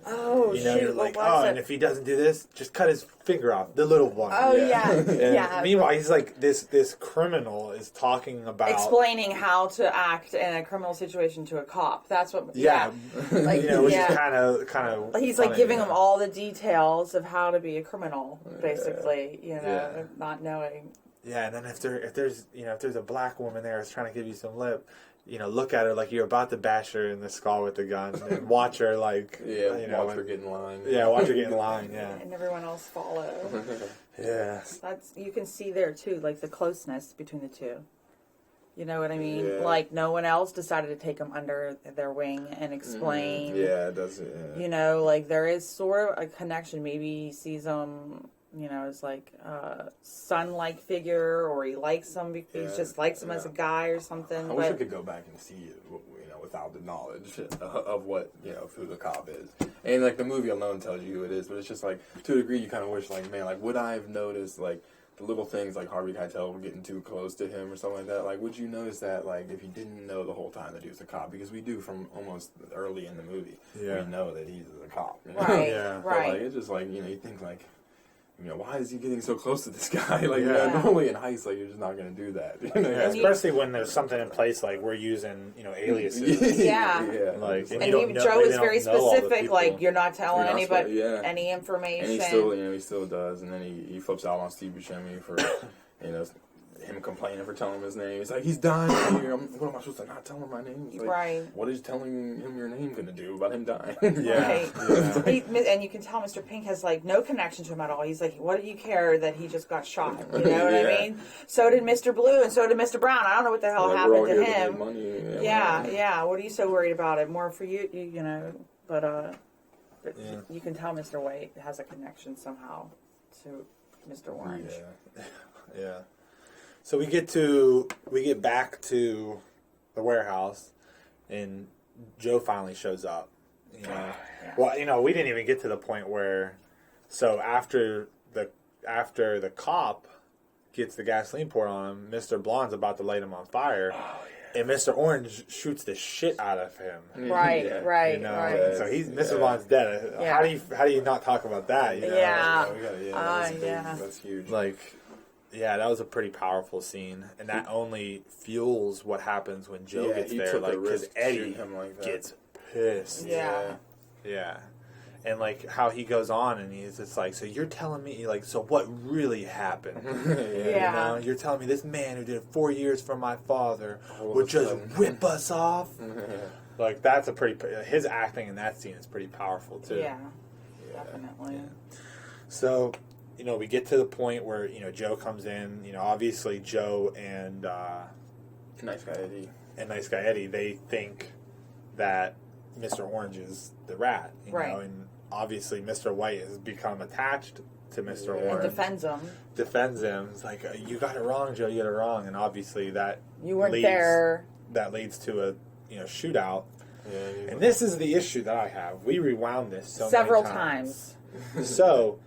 Oh, you know, you're like, and if he doesn't do this, just cut his finger off, the little one. Oh, yeah. Meanwhile, he's like, this criminal is talking about explaining how to act in a criminal situation to a cop. That's what. like, you know, which is kind of. He's like giving him all the details of how to be a criminal, basically. You know, not knowing. Yeah, and then if there's a black woman there that's trying to give you some lip, you know, look at her like you're about to bash her in the skull with the gun, and watch her like, you know, watch her get in line. Yeah, watch her get in line. Yeah, and everyone else follow. Yeah, that's, you can see there too, like the closeness between the two. You know what I mean? Yeah. Like no one else decided to take them under their wing and explain. Yeah, it does. Yeah. You know, like there is sort of a connection. Maybe he sees them. You know, as like a son-like figure, or he likes him. He just likes him as a guy or something. I wish I could go back and see it, you know, without the knowledge of what, you know, who the cop is. And like the movie alone tells you who it is, but it's just like, to a degree, you kind of wish, like, man, like, would I have noticed, like, the little things like Harvey Keitel getting too close to him or something like that? Like, would you notice that, like, if you didn't know the whole time that he was a cop? Because we do from almost early in the movie. Yeah. We know that he's a cop. You know? Right. Yeah. But, like, it's just like, you know, you think like, you know, why is he getting so close to this guy? Like, normally in heist, like, you're just not going to do that. You know? Especially when there's something in place, like we're using, you know, aliases. Like, and Joe is very specific. Like, you're not telling anybody any information. And he still does. And then he flips out on Steve Buscemi for, you know, him complaining for telling him his name. He's like, he's dying here. What am I supposed to not tell him my name? He's like, what is telling him your name going to do about him dying? And you can tell Mr. Pink has like no connection to him at all. He's like, what do you care that he just got shot? You know what I mean? So did Mr. Blue and so did Mr. Brown. I don't know what the hell happened to him. What are you so worried about? It more for you, you know. But you can tell Mr. White has a connection somehow to Mr. Orange. Yeah. So we get back to the warehouse, and Joe finally shows up. You know, well, you know, we didn't even get to the point where, so after the cop gets the gasoline poured on him, Mr. Blonde's about to light him on fire, and Mr. Orange shoots the shit out of him. Right. You know? So Mr. Blonde's dead. How do you not talk about that? You know? That's huge. Like. Yeah, that was a pretty powerful scene, and that only fuels what happens when Joe gets there. Like, because Eddie gets pissed. Yeah. And, like, how he goes on, and he's just like, so you're telling me, like, so what really happened? You know, you're telling me this man who did 4 years for my father would just whip us off? Like, that's a pretty... His acting in that scene is pretty powerful, too. Yeah, definitely. Yeah. So, you know, we get to the point where, you know, Joe comes in. You know, obviously Joe and... Nice Guy Eddie. And Nice Guy Eddie, they think that Mr. Orange is the rat, you know, and obviously Mr. White has become attached to Mr. Orange. And defends him. It's like, you got it wrong, Joe, you got it wrong. And obviously that you weren't there. That leads to a, you know, shootout. Yeah, and this is the issue that I have. We rewound this several times. So,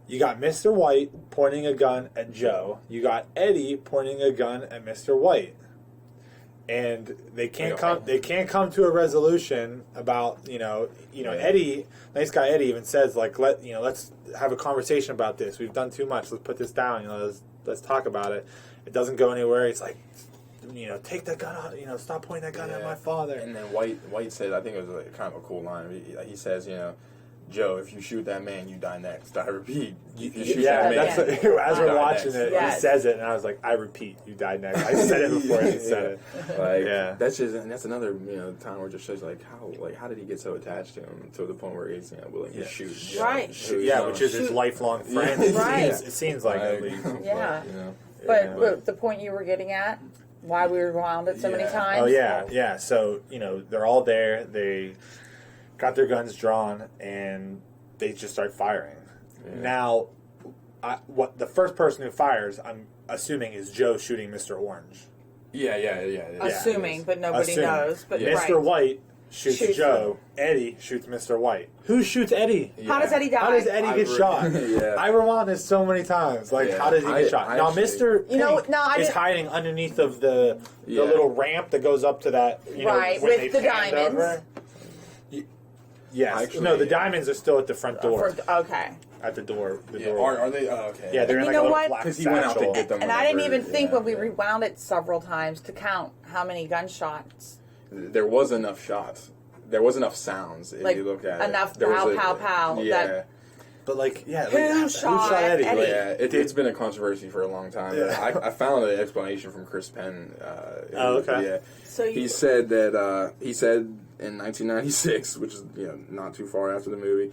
you got Mr. White pointing a gun at Joe. You got Eddie pointing a gun at Mr. White. And they can't come to a resolution about, you know, Eddie, Nice Guy Eddie even says, like, let's have a conversation about this. We've done too much. Let's put this down. You know, let's talk about it. It doesn't go anywhere. It's like, you know, take that gun out. You know, stop pointing that gun at my father. And then White said, I think it was like kind of a cool line. He says, you know, Joe, if you shoot that man, you die next. I repeat, if you shoot that man, as we're watching it, he says it, and I was like, I repeat, you die next. I said it before he said it. Like, that's another, you know, time where it just shows how did he get so attached to him to the point where he's, you know, willing to shoot, which is his lifelong friend. It seems like at least. Yeah. You know? But the point you were getting at, why we rewound it so many times. Oh yeah. So, you know, they're all there. They got their guns drawn, and they just start firing. Yeah. Now, the first person who fires, I'm assuming, is Joe shooting Mr. Orange. Yeah. Assuming, but nobody knows. But Mr. White shoots Joe. Eddie shoots Mr. White. Who shoots Eddie? Yeah. How does Eddie die? How does Eddie get shot? I rewound this so many times. Like, how does he get shot? Now, Mr. Pink is hiding underneath of the little ramp that goes up to that, you know, with the diamonds. Over. Yes. The diamonds are still at the front door. Okay. At the door. Are they? Oh, okay. Yeah, they're in like a little black satchel. He went out to get them. And I didn't even think when we rewound it several times to count how many gunshots. There was enough shots. There was enough sounds. If you look at enough it. pow. Yeah. But who shot Eddie? Yeah, it's been a controversy for a long time. Yeah. I found an explanation from Chris Penn. Okay. Yeah. So he said that in 1996, which is not too far after the movie,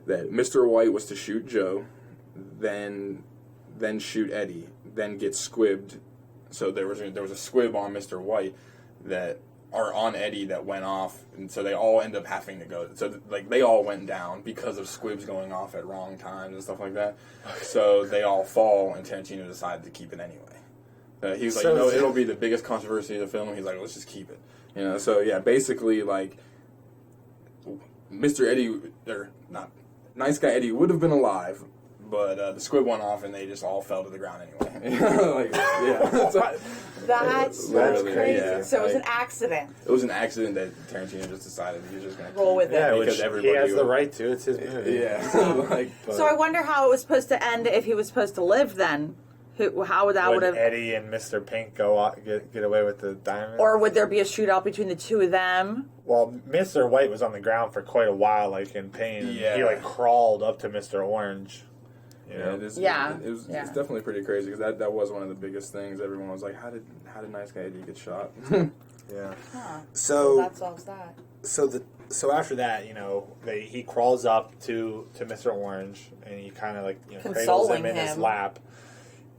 that Mr. White was to shoot Joe, then shoot Eddie, then get squibbed. So there was a squib on Mr. White or on Eddie that went off, and so they all end up having to go. So they all went down because of squibs going off at wrong times and stuff like that. So they all fall, and Tarantino decided to keep it anyway. He was like, it'll be the biggest controversy of the film. He's like, let's just keep it. So yeah, basically like Mr. Eddie, or not Nice Guy Eddie, would have been alive, but the squib went off and they just all fell to the ground anyway. That's crazy. Yeah, so it was an accident. It was an accident that Tarantino just decided he was just going to roll with it. Yeah, because everybody he has the right to. It's his movie. Yeah. So I wonder how it was supposed to end if he was supposed to live then. How would that would have Eddie and Mr. Pink get away with the diamond? Or would there be a shootout between the two of them? Well, Mr. White was on the ground for quite a while, like in pain. Yeah. He crawled up to Mr. Orange. It's definitely pretty crazy because that was one of the biggest things. Everyone was like, how did Nice Guy Eddie get shot? Yeah. Huh. So that solves that. So after that, he crawls up to Mr. Orange and he kind of cradles him in his lap.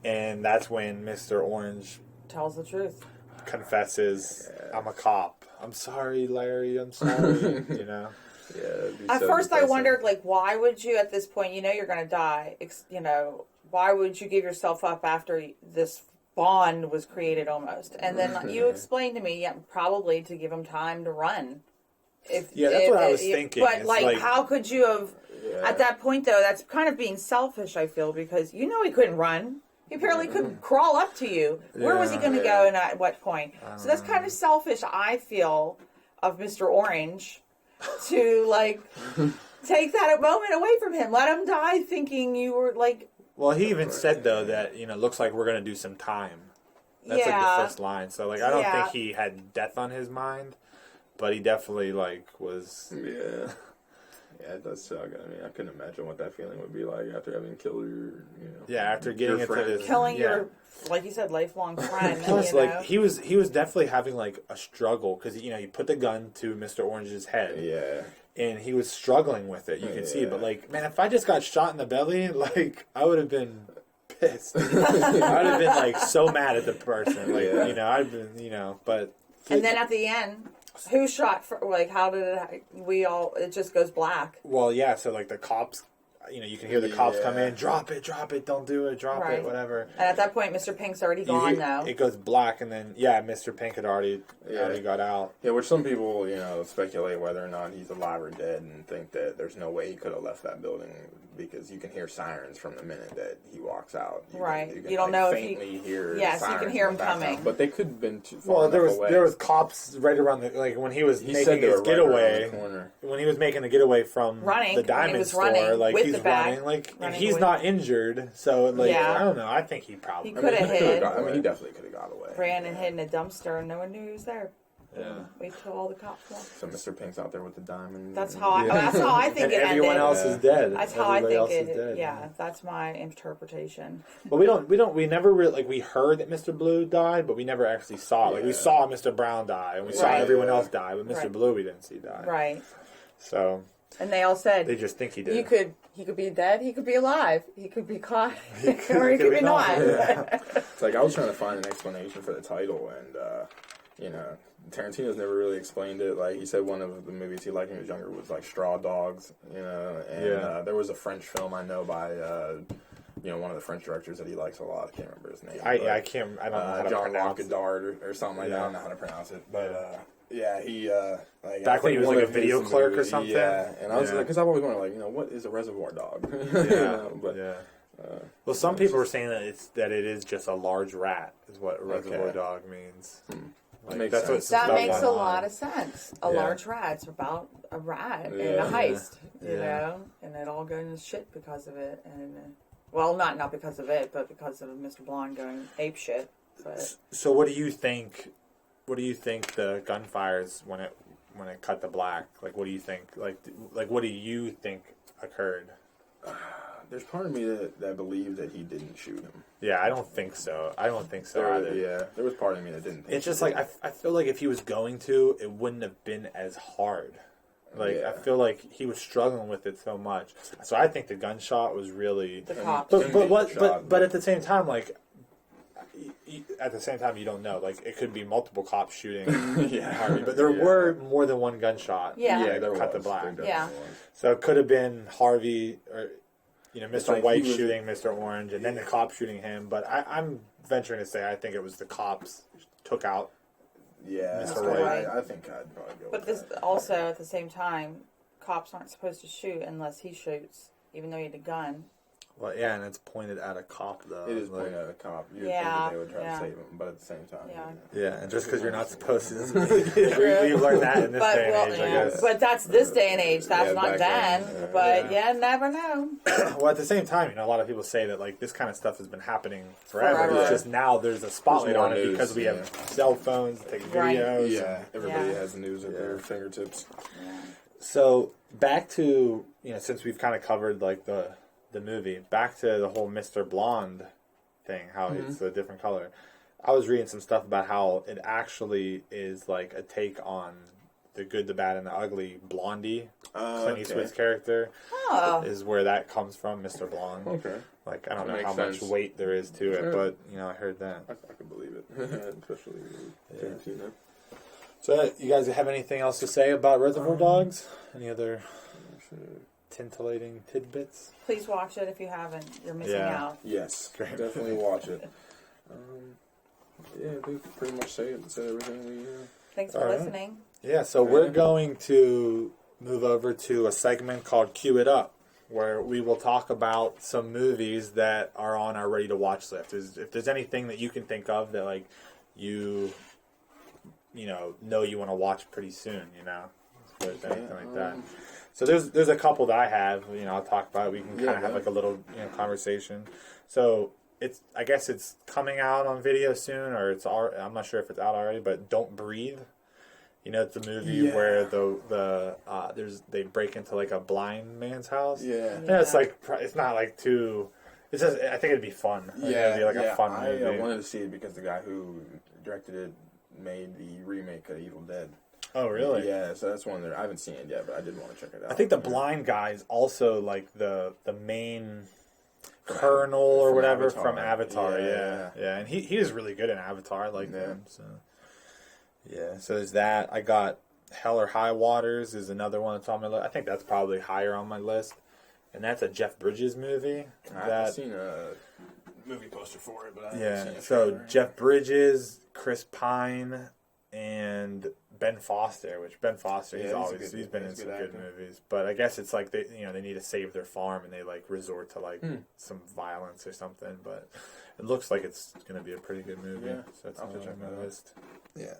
And that's when Mr. Orange tells the truth. Confesses, I'm a cop. I'm sorry, Larry. I'm sorry. Yeah. At first, I wondered, why would you, at this point, you're going to die? Why would you give yourself up after this bond was created almost? And then you explained to me, probably to give him time to run. That's what I was thinking. But, how could you have, at that point, though, that's kind of being selfish, I feel, because he couldn't run. He apparently couldn't crawl up to you. Where was he going to go and at what point? So that's kind of selfish, I feel, of Mr. Orange to, take that moment away from him. Let him die thinking you were, Well, he even said, though, that, looks like we're going to do some time. That's, the first line. So, I don't think he had death on his mind, but he definitely, was... Yeah. Yeah, it does suck. I mean, I couldn't imagine what that feeling would be like after having killed your, after getting your into friend. this, killing your, like you said, lifelong friend. Plus, like he was definitely having like a struggle because he put the gun to Mr. Orange's head, and he was struggling with it. You could see, but like, man, if I just got shot in the belly, like I would have been pissed. I would have been like so mad at the person, like I'd been, but. And then at the end, who shot for, like, how did it, it just goes black. Well, yeah, so, like, the cops, you can hear the cops come in, drop it, don't do it, drop it, whatever. And at that point, Mr. Pink's already gone, though. It goes black, and then, Mr. Pink had already got out. Yeah, which some people, speculate whether or not he's alive or dead and think that there's no way he could have left that building because you can hear sirens from the minute that he walks out. You don't know if faintly hear yes, you can hear him coming. But they could have been too far away. There was cops right around when he was making his getaway. When he was making the getaway from the diamond store, like he's running, like he's not injured, so like I don't know. I think he probably could have hid. I mean, he definitely could have got away. Ran and hid in a dumpster, and no one knew he was there. Yeah. Wait till all the cops left. So Mr. Pink's out there with the diamond. That's how I think and it ended. Everyone else is dead. That's how I think it. Yeah, that's my interpretation. Well, we never really we heard that Mr. Blue died, but we never actually saw it. Like we saw Mr. Brown die, and we saw everyone else die, but Mr. Blue we didn't see die. Right. So. And they all said they just think he did. He could be dead. He could be alive. He could be caught, or he could be not. It's like I was trying to find an explanation for the title, and Tarantino's never really explained it. Like he said, one of the movies he liked when he was younger was like Straw Dogs, and there was a French film I know by one of the French directors that he likes a lot. I can't remember his name. I don't know how to pronounce it. John Locadard or something like that. I don't know how to pronounce it, but. He back when he was like a video clerk or something. Yeah, and I was because I've always wondered what is a Reservoir Dog? Well, some people were saying that it is just a large rat is what a Reservoir Dog means. That makes a lot of sense. A large rat's about a rat in a heist, and it all goes to shit because of it. And well, not because of it, but because of Mr. Blonde going ape shit. But. So, what do you think? What do you think the gunfires when it cut to black? Like, what do you think? Like what do you think occurred? There's part of me that believed that he didn't shoot him. Yeah, I don't think so. Either. Yeah, there was part of me that didn't think it's just like, I feel like if he was going to, it wouldn't have been as hard. Like, I feel like he was struggling with it so much. So I think the gunshot was really... The cops. But at the same time, like... At the same time, you don't know. Like, it could be multiple cops shooting Harvey, but there were more than one gunshot. There cut was. The black. Yeah. So it could have been Harvey or Mr. White shooting Mr. Orange, and then the cops shooting him. But I'm venturing to say I think it was the cops took out. Mr. White. I think I'd probably go. But this also at the same time, cops aren't supposed to shoot unless he shoots, even though he had a gun. Well, yeah, and it's pointed at a cop, though. It is pointed at a cop. You'd think that they would try to save him, but at the same time... Yeah, and just because you're not supposed to... We've learned that in this day and age, I guess. But that's this day and age. That's not then. But, never know. Well, at the same time, a lot of people say that, like, this kind of stuff has been happening forever. It's just now there's a spotlight on it because we have cell phones, take videos. Yeah, everybody has news at their fingertips. Yeah. So, back to, since we've kind of covered, like, the movie, back to the whole Mr. Blonde thing, how it's a different color. I was reading some stuff about how it actually is like a take on The Good, the Bad, and the Ugly Blondie. Clint Eastwood's character is where that comes from, Mr. Blonde. Okay. Like, I don't know how much weight there is to it, but, I heard that. I can believe it, especially Tarantino. So, you guys have anything else to say about Reservoir Dogs? Any other titillating tidbits? Please watch it if you haven't. You're missing out. Yes, definitely watch it. I think pretty much said everything we... Thanks for listening. Yeah, so we're going to move over to a segment called Cue It Up, where we will talk about some movies that are on our ready-to-watch list. If there's anything that you can think of that, like, you know you want to watch pretty soon, anything like that. So there's a couple that I have, I'll talk about it. We can kind of have like a little conversation. So I guess it's coming out on video soon, or I'm not sure if it's out already, but Don't Breathe You know, it's the movie where they break into like a blind man's house. Yeah. And it's like it's not like too. It's just I think it'd be fun. It'd be like a fun movie. I wanted to see it because the guy who directed it made the remake of Evil Dead. Oh, really? Yeah, so that's one I haven't seen it yet, but I did want to check it out. I think the blind guy is also like the main colonel or whatever from Avatar. Yeah. And he was really good in Avatar. I like him. So so there's that. I got Hell or High Waters is another one that's on my list. I think that's probably higher on my list. And that's a Jeff Bridges movie. I've seen a movie poster for it, but I haven't seen it. So Jeff Bridges, Chris Pine, and Ben Foster. Which Ben Foster, he's been in some good movies. But I guess it's like they need to save their farm and they like resort to like some violence or something. But it looks like it's going to be a pretty good movie. Yeah, so that's on my list. Yeah.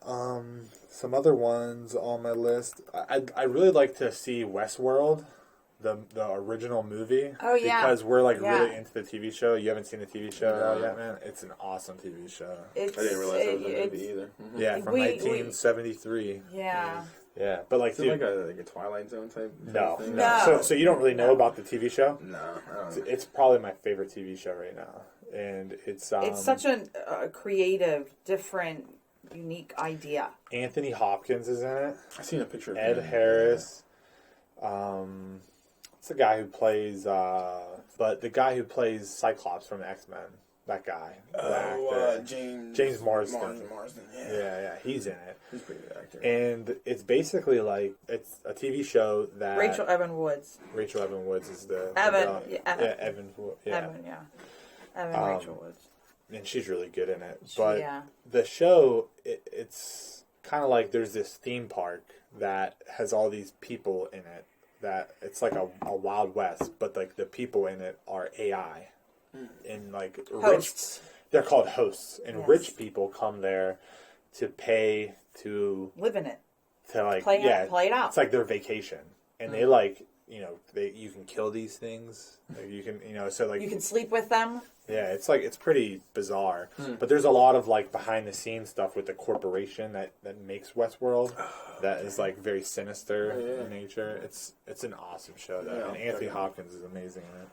Some other ones on my list. I really like to see Westworld. The original movie. Oh, yeah. Because we're like really into the TV show. You haven't seen the TV show at all yet, man? It's an awesome TV show. I didn't realize it was a movie either. Mm-hmm. Yeah, from 1973. Yeah. Yeah, but like, is it like a Twilight Zone type thing? No. So you don't really know about the TV show? No, I don't know. It's probably my favorite TV show right now. And it's such a creative, different, unique idea. Anthony Hopkins is in it. I've seen a picture of Ed him. Harris. It's the guy who plays, the guy who plays Cyclops from the X-Men. That guy. James Marsden. Yeah, he's in it. He's a pretty good actor. And it's basically like, it's a TV show that... Rachel Evan Woods is the... Evan. Evan, Rachel Woods. And she's really good in it. But the show, it's kind of like there's this theme park that has all these people in it. That it's like a Wild West, but like the people in it are AI, and like hosts. They're called hosts, and rich people come there to pay to live in it, to like play it out. It's like their vacation, and they like you can kill these things. Like you can so like you can sleep with them. Yeah, it's pretty bizarre. But there's a lot of like behind the scenes stuff with the corporation that makes Westworld that is like very sinister in nature. It's an awesome show though. And Anthony Hopkins is amazing in it.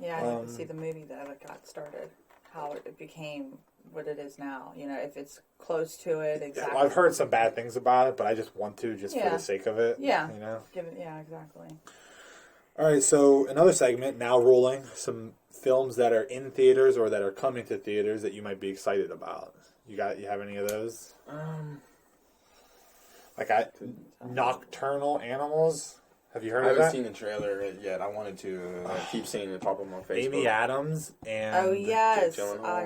Yeah, I need to see the movie that it got started, how it became what it is now. If it's close to it exactly. Well, I've heard some bad things about it, but I just want to for the sake of it. Yeah. Give it exactly. All right, so another segment now rolling some films that are in theaters or that are coming to theaters that you might be excited about. You have any of those? Nocturnal Animals. Have you heard of that? I haven't seen the trailer yet. I wanted to. I keep seeing it pop up on Facebook. Amy Adams and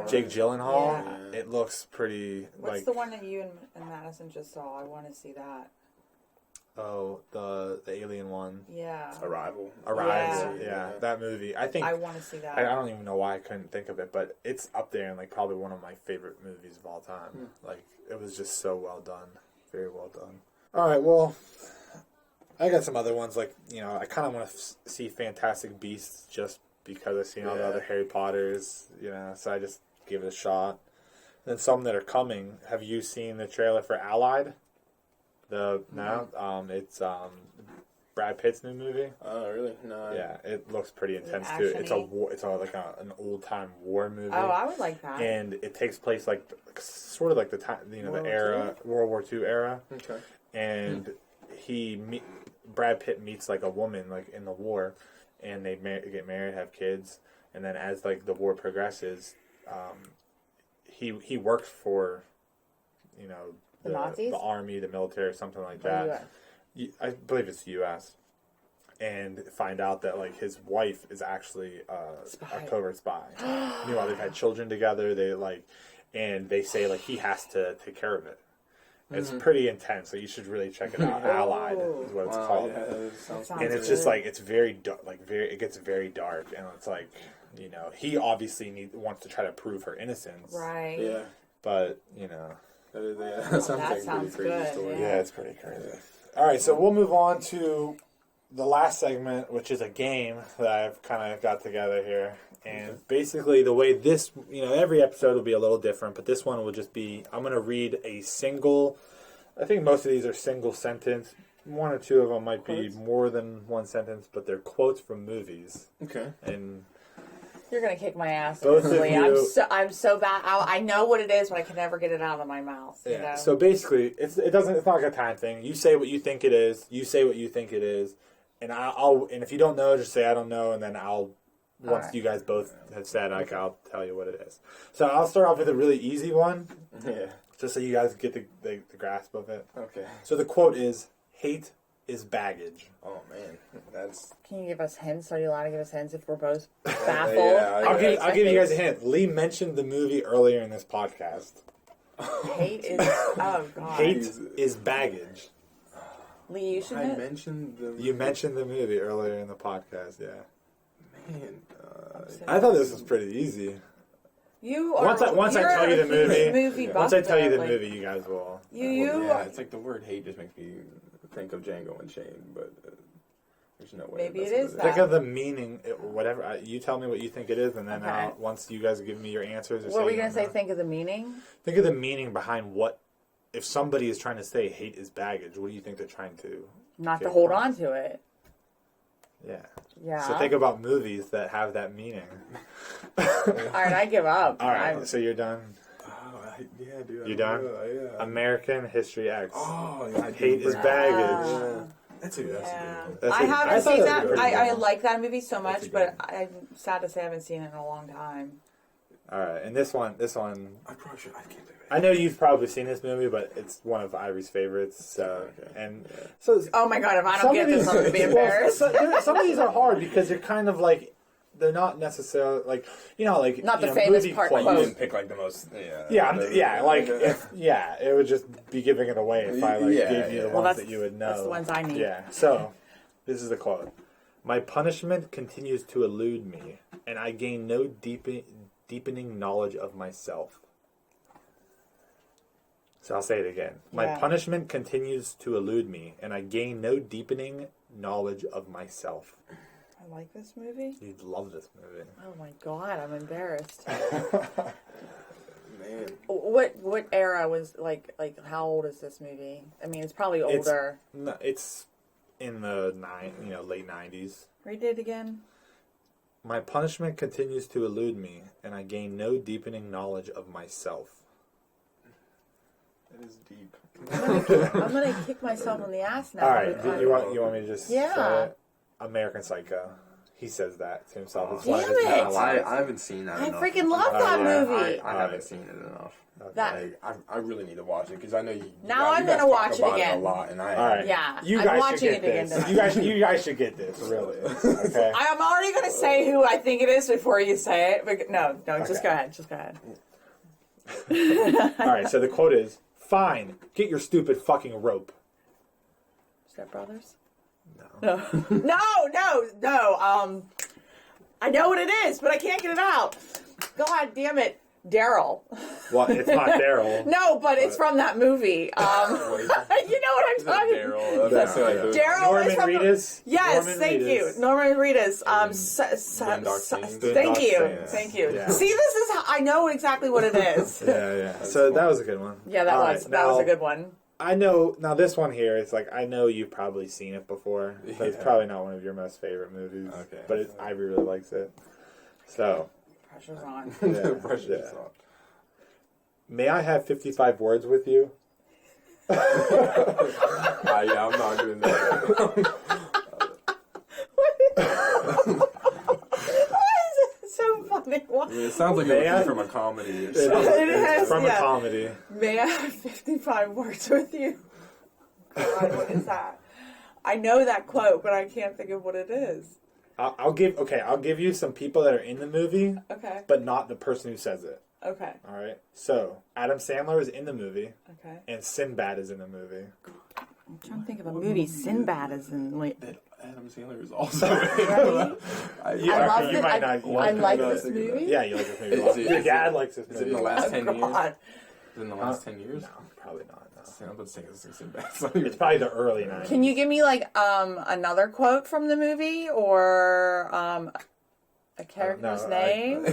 Jake Gyllenhaal. Yeah. It looks pretty. What's the one that you and Madison just saw? I want to see that. Oh, the alien one. Yeah. Arrival. Yeah, that movie. I want to see that. I don't even know why I couldn't think of it, but it's up there and like probably one of my favorite movies of all time. Like it was just so well done, very well done. All right, well, I got some other ones like I kind of want to see Fantastic Beasts just because I've seen all the other Harry Potters, so I just give it a shot. And then some that are coming. Have you seen the trailer for Allied? It's Brad Pitt's new movie. Oh, really? No. Yeah, it looks pretty intense too. It's an old time war movie. Oh, I would like that. And it takes place like sort of like the time, the era, World War II era. Okay. And Brad Pitt meets like a woman like in the war, and they get married, have kids, and then as like the war progresses, he works for, the Nazis? The army, the military, something like that. I believe it's the U.S. And find out that like his wife is actually a covert spy. Meanwhile, they've had children together. And they say like he has to take care of it. It's pretty intense, so you should really check it out. Allied is what it's called. Yeah, and it's just like it's very dark, it gets very dark, and it's like he obviously wants to try to prove her innocence, right? Yeah, but that sounds pretty crazy story. Yeah, it's pretty crazy. All right, so we'll move on to the last segment, which is a game that I've kind of got together here. And basically the way this, every episode will be a little different, but this one will just be, I'm going to read a single I think most of these are single sentence. One or two of them might be more than one sentence, but they're quotes from movies. Okay. And you're gonna kick my ass. Both of you, I'm so bad. I know what it is, but I can never get it out of my mouth. Yeah. You know? So basically, it's not like a time thing. You say what you think it is. You say what you think it is, and and if you don't know, just say I don't know, and then once you guys both have said, I'll tell you what it is. So I'll start off with a really easy one. Yeah. Just so you guys get the grasp of it. Okay. So the quote is, "Hate is baggage." Oh man, that's. Can you give us hints? Are you allowed to give us hints if we're both baffled? I'll give you guys a hint. Lee mentioned the movie earlier in this podcast. Hate is oh god. Hate is baggage. Lee, you should. You mentioned the movie earlier in the podcast. Yeah. Man, I thought this was pretty easy. You are. Once I tell you the movie, once I tell you the movie, you guys will. It's like the word hate just makes me think of Django Unchained, but there's no way. Maybe it is that. Think of the meaning, whatever. You tell me what you think it is, and then once you guys give me your answers. What were you going to say? Think of the meaning? Think of the meaning behind what. If somebody is trying to say hate is baggage, what do you think they're trying to? Not to hold on to it. Yeah. Yeah. So think about movies that have that meaning. All right, I give up. All right, so you're done. Yeah, dude. You done? Yeah. American History X. Oh, yeah. Hate is baggage. Yeah. That's a good one. I haven't seen that. I good. like that movie so much, but I'm sad to say I haven't seen it in a long time. All right, and this one. I probably should. I can't believe it. I know you've probably seen this movie, but it's one of Ivory's favorites. So, so oh my god, if I don't get this, I'm gonna be embarrassed. Some of these are hard because they're kind of like they're not necessarily like not the famous part. You didn't pick like the most. It would just be giving it away if I gave you the ones that you would know. That's the ones I need. Yeah. So, this is the quote: "My punishment continues to elude me, and I gain no deepening knowledge of myself." So I'll say it again. My punishment continues to elude me, and I gain no deepening knowledge of myself. I like this movie. You'd love this movie. Oh my god, I'm embarrassed. Man. What era was like how old is this movie? I mean, it's probably older. It's in the late 90s. Read it again. My punishment continues to elude me, and I gain no deepening knowledge of myself. That is deep. I'm gonna kick myself in the ass now. All right, you want me to just say it? American Psycho. He says that to himself. It's one of his I haven't seen that enough. I freaking love that movie. I haven't seen it enough. Okay. I really need to watch it because I know you. Now I'm gonna watch it again. A lot, and all right. Yeah, I'm watching it again. You guys should get this. Really. Okay. I'm already gonna say who I think it is before you say it. But no, just go ahead. Just go ahead. All right. So the quote is, "Fine, get your stupid fucking rope." Step Brothers? No. No. I know what it is, but I can't get it out. God damn it. Daryl. Well, it's not Daryl. No, but it's from that movie. You know what I'm talking about? Daryl. Norman Reedus. Yes, thank you. Norman Reedus. Thank you. Yeah. See, this is how I know exactly what it is. Yeah. So that was a good one. Yeah, that was a good one. I know. Now this one here, it's like I know you've probably seen it before, but it's probably not one of your most favorite movies. Okay. But Ivy really likes it. So. Pressure's on. Pressure's on. May I have 55 words with you? I'm not doing that. So funny. It sounds like it's from a comedy. It is from a comedy. May I have 55 words with you? God, what is that? I know that quote, but I can't think of what it is. I'll give you some people that are in the movie. Okay. But not the person who says it. Okay. All right. So Adam Sandler is in the movie. Okay. And Sinbad is in the movie. I'm trying to think of a movie Sinbad is in. Adam Sandler is also in. I like this movie. Yeah, you like this movie a lot. Your dad likes this movie. Is it in the last 10 years? Is it in the last 10 years? No, probably not. I'm about to say it's Sinbad. It's probably the early 90s. Can you give me another quote from the movie or a character's name?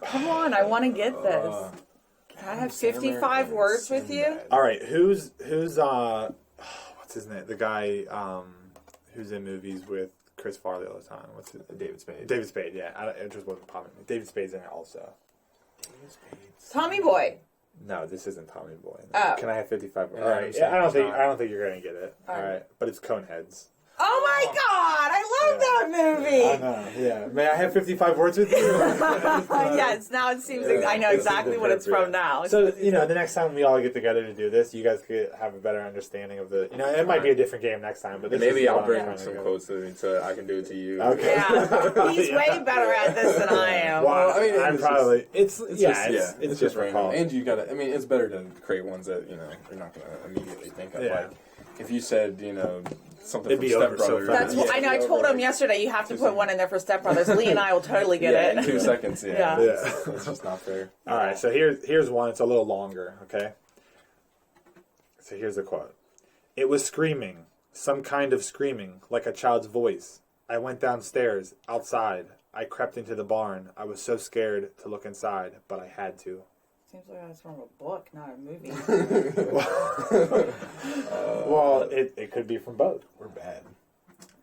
Come on, I want to get this. I have 55 words with you. All right, who's what's his name? The guy who's in movies with Chris Farley all the time. What's his David Spade. David Spade, yeah. It just wasn't popping. David Spade's in it also. Tommy Boy. No, this isn't Tommy Boy. Oh. Can I have 55? Yeah, All right. Yeah, I don't think you're gonna get it. All right, but it's Coneheads. Oh my God! I love that movie. I know. Yeah. May I have 55 words with you? Yes. Now it seems I know exactly what it's from now. So the next time we all get together to do this, you guys could have a better understanding of the. It might be a different game next time, but this maybe is I'll what bring I'm some quotes so I can do it to you. Okay. Yeah, he's way better at this than I am. Well, I mean, I'm probably. It's just random. call. And you gotta. I mean, it's better to create ones that you're not gonna immediately think of. Yeah. Like if you said something It'd from be over Step so Brothers. fast. That's I know. I told him yesterday you have to put one in there for Step Brothers. Lee and I will totally get in it. 2 seconds. Yeah. It's just not fair. All right, so here's one. It's a little longer, okay? So here's the quote. It was screaming, some kind of screaming, like a child's voice. I went downstairs, outside. I crept into the barn. I was so scared to look inside, but I had to. Seems like that's from a book, not a movie. Well, it could be from both. We're bad.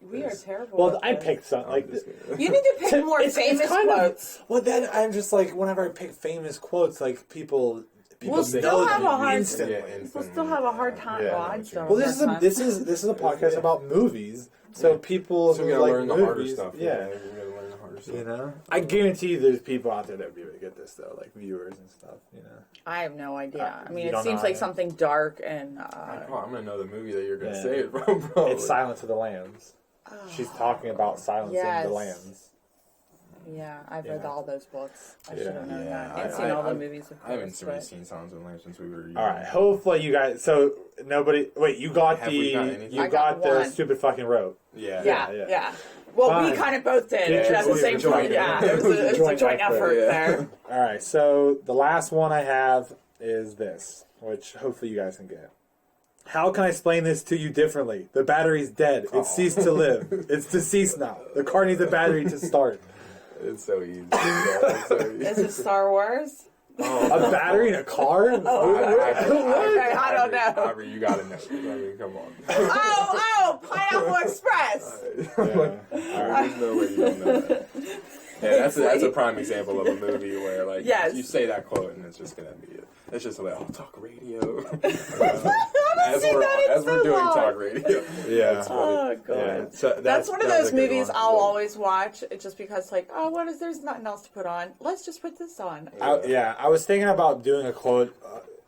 We are terrible. Well, at I this. picked some like You need to pick more famous quotes. Well, then I'm just like, whenever I pick famous quotes, like people We'll say still have a hard. instantly. We'll still have a hard time. Yeah. Well, I'd still Well, have a hard time. this is a podcast about movies, so people So who we gotta like learn the movies, harder stuff. yeah. We gotta learn the harder stuff. I guarantee you, there's people out there that would be able to get this though, like viewers and stuff. I have no idea. I mean, you it don't seems know like either. something dark and. Oh, I'm gonna know the movie that you're gonna Yeah. say it from, bro. It's Silence of the Lambs. She's talking about silencing Yes. the lambs. Yeah, I've read all those books. I should have known Yeah, that. I've seen all the movies. Of I haven't course, really but- seen Silence of the Lambs since we were. All right, hopefully you guys. So nobody. Wait, you got Have we got anything? you I got got the one. stupid fucking rope. Yeah. Yeah. Well, Fine. we kind of both did Did you? at the same Joint. time. Yeah, it was a Joint joint effort, effort yeah. there. All right, so the last one I have is this, which hopefully you guys can get. How can I explain this to you differently? The battery's dead. It ceased to live. It's deceased now. The car needs a battery to start. It's so easy. It's so easy. Is it Star Wars? A battery in a car? Okay, I don't know. Ivory, you gotta know. I mean, come on. Oh, Pineapple Express. There's no way you don't know that. Yeah, that's a prime example of a movie where like Yes. you say that quote and it's just gonna be it. It's just like talk radio. As We're doing talk radio. Yeah. Oh god. Yeah. So That's one of that was those a good movies one. I'll always watch just because, like, there's nothing else to put on. Let's just put this on. I was thinking about doing a quote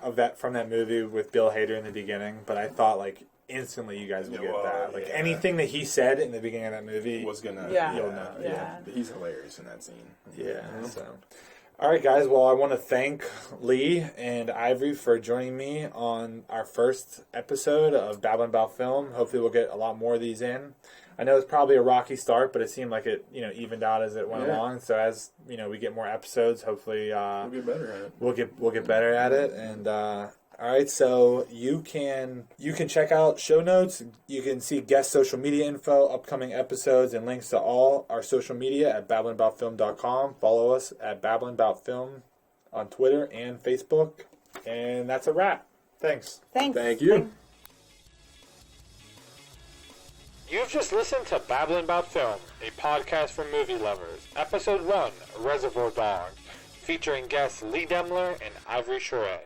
of that from that movie with Bill Hader in the beginning, but I thought like instantly you guys would get that. Like anything that he said in the beginning of that movie Was gonna Yeah. you'll know. Yeah. He's hilarious in that scene. Yeah. So, all right, guys. Well, I want to thank Lee and Ivory for joining me on our first episode of Babblin bout Film. Hopefully, we'll get a lot more of these in. I know it's probably a rocky start, but it seemed like it, evened out as it went along. So as we get more episodes, hopefully, We'll get better at it. we'll get better at it. And all right, so you can check out show notes. You can see guest social media info, upcoming episodes, and links to all our social media at babblinboutfilm.com. Follow us at Babblin bout Film on Twitter and Facebook. And that's a wrap. Thanks. Thanks. Thank you. You've just listened to Babblin bout Film, a podcast for movie lovers. Episode 1, Reservoir Dogs, featuring guests Lee Demmler and Ivory Charay.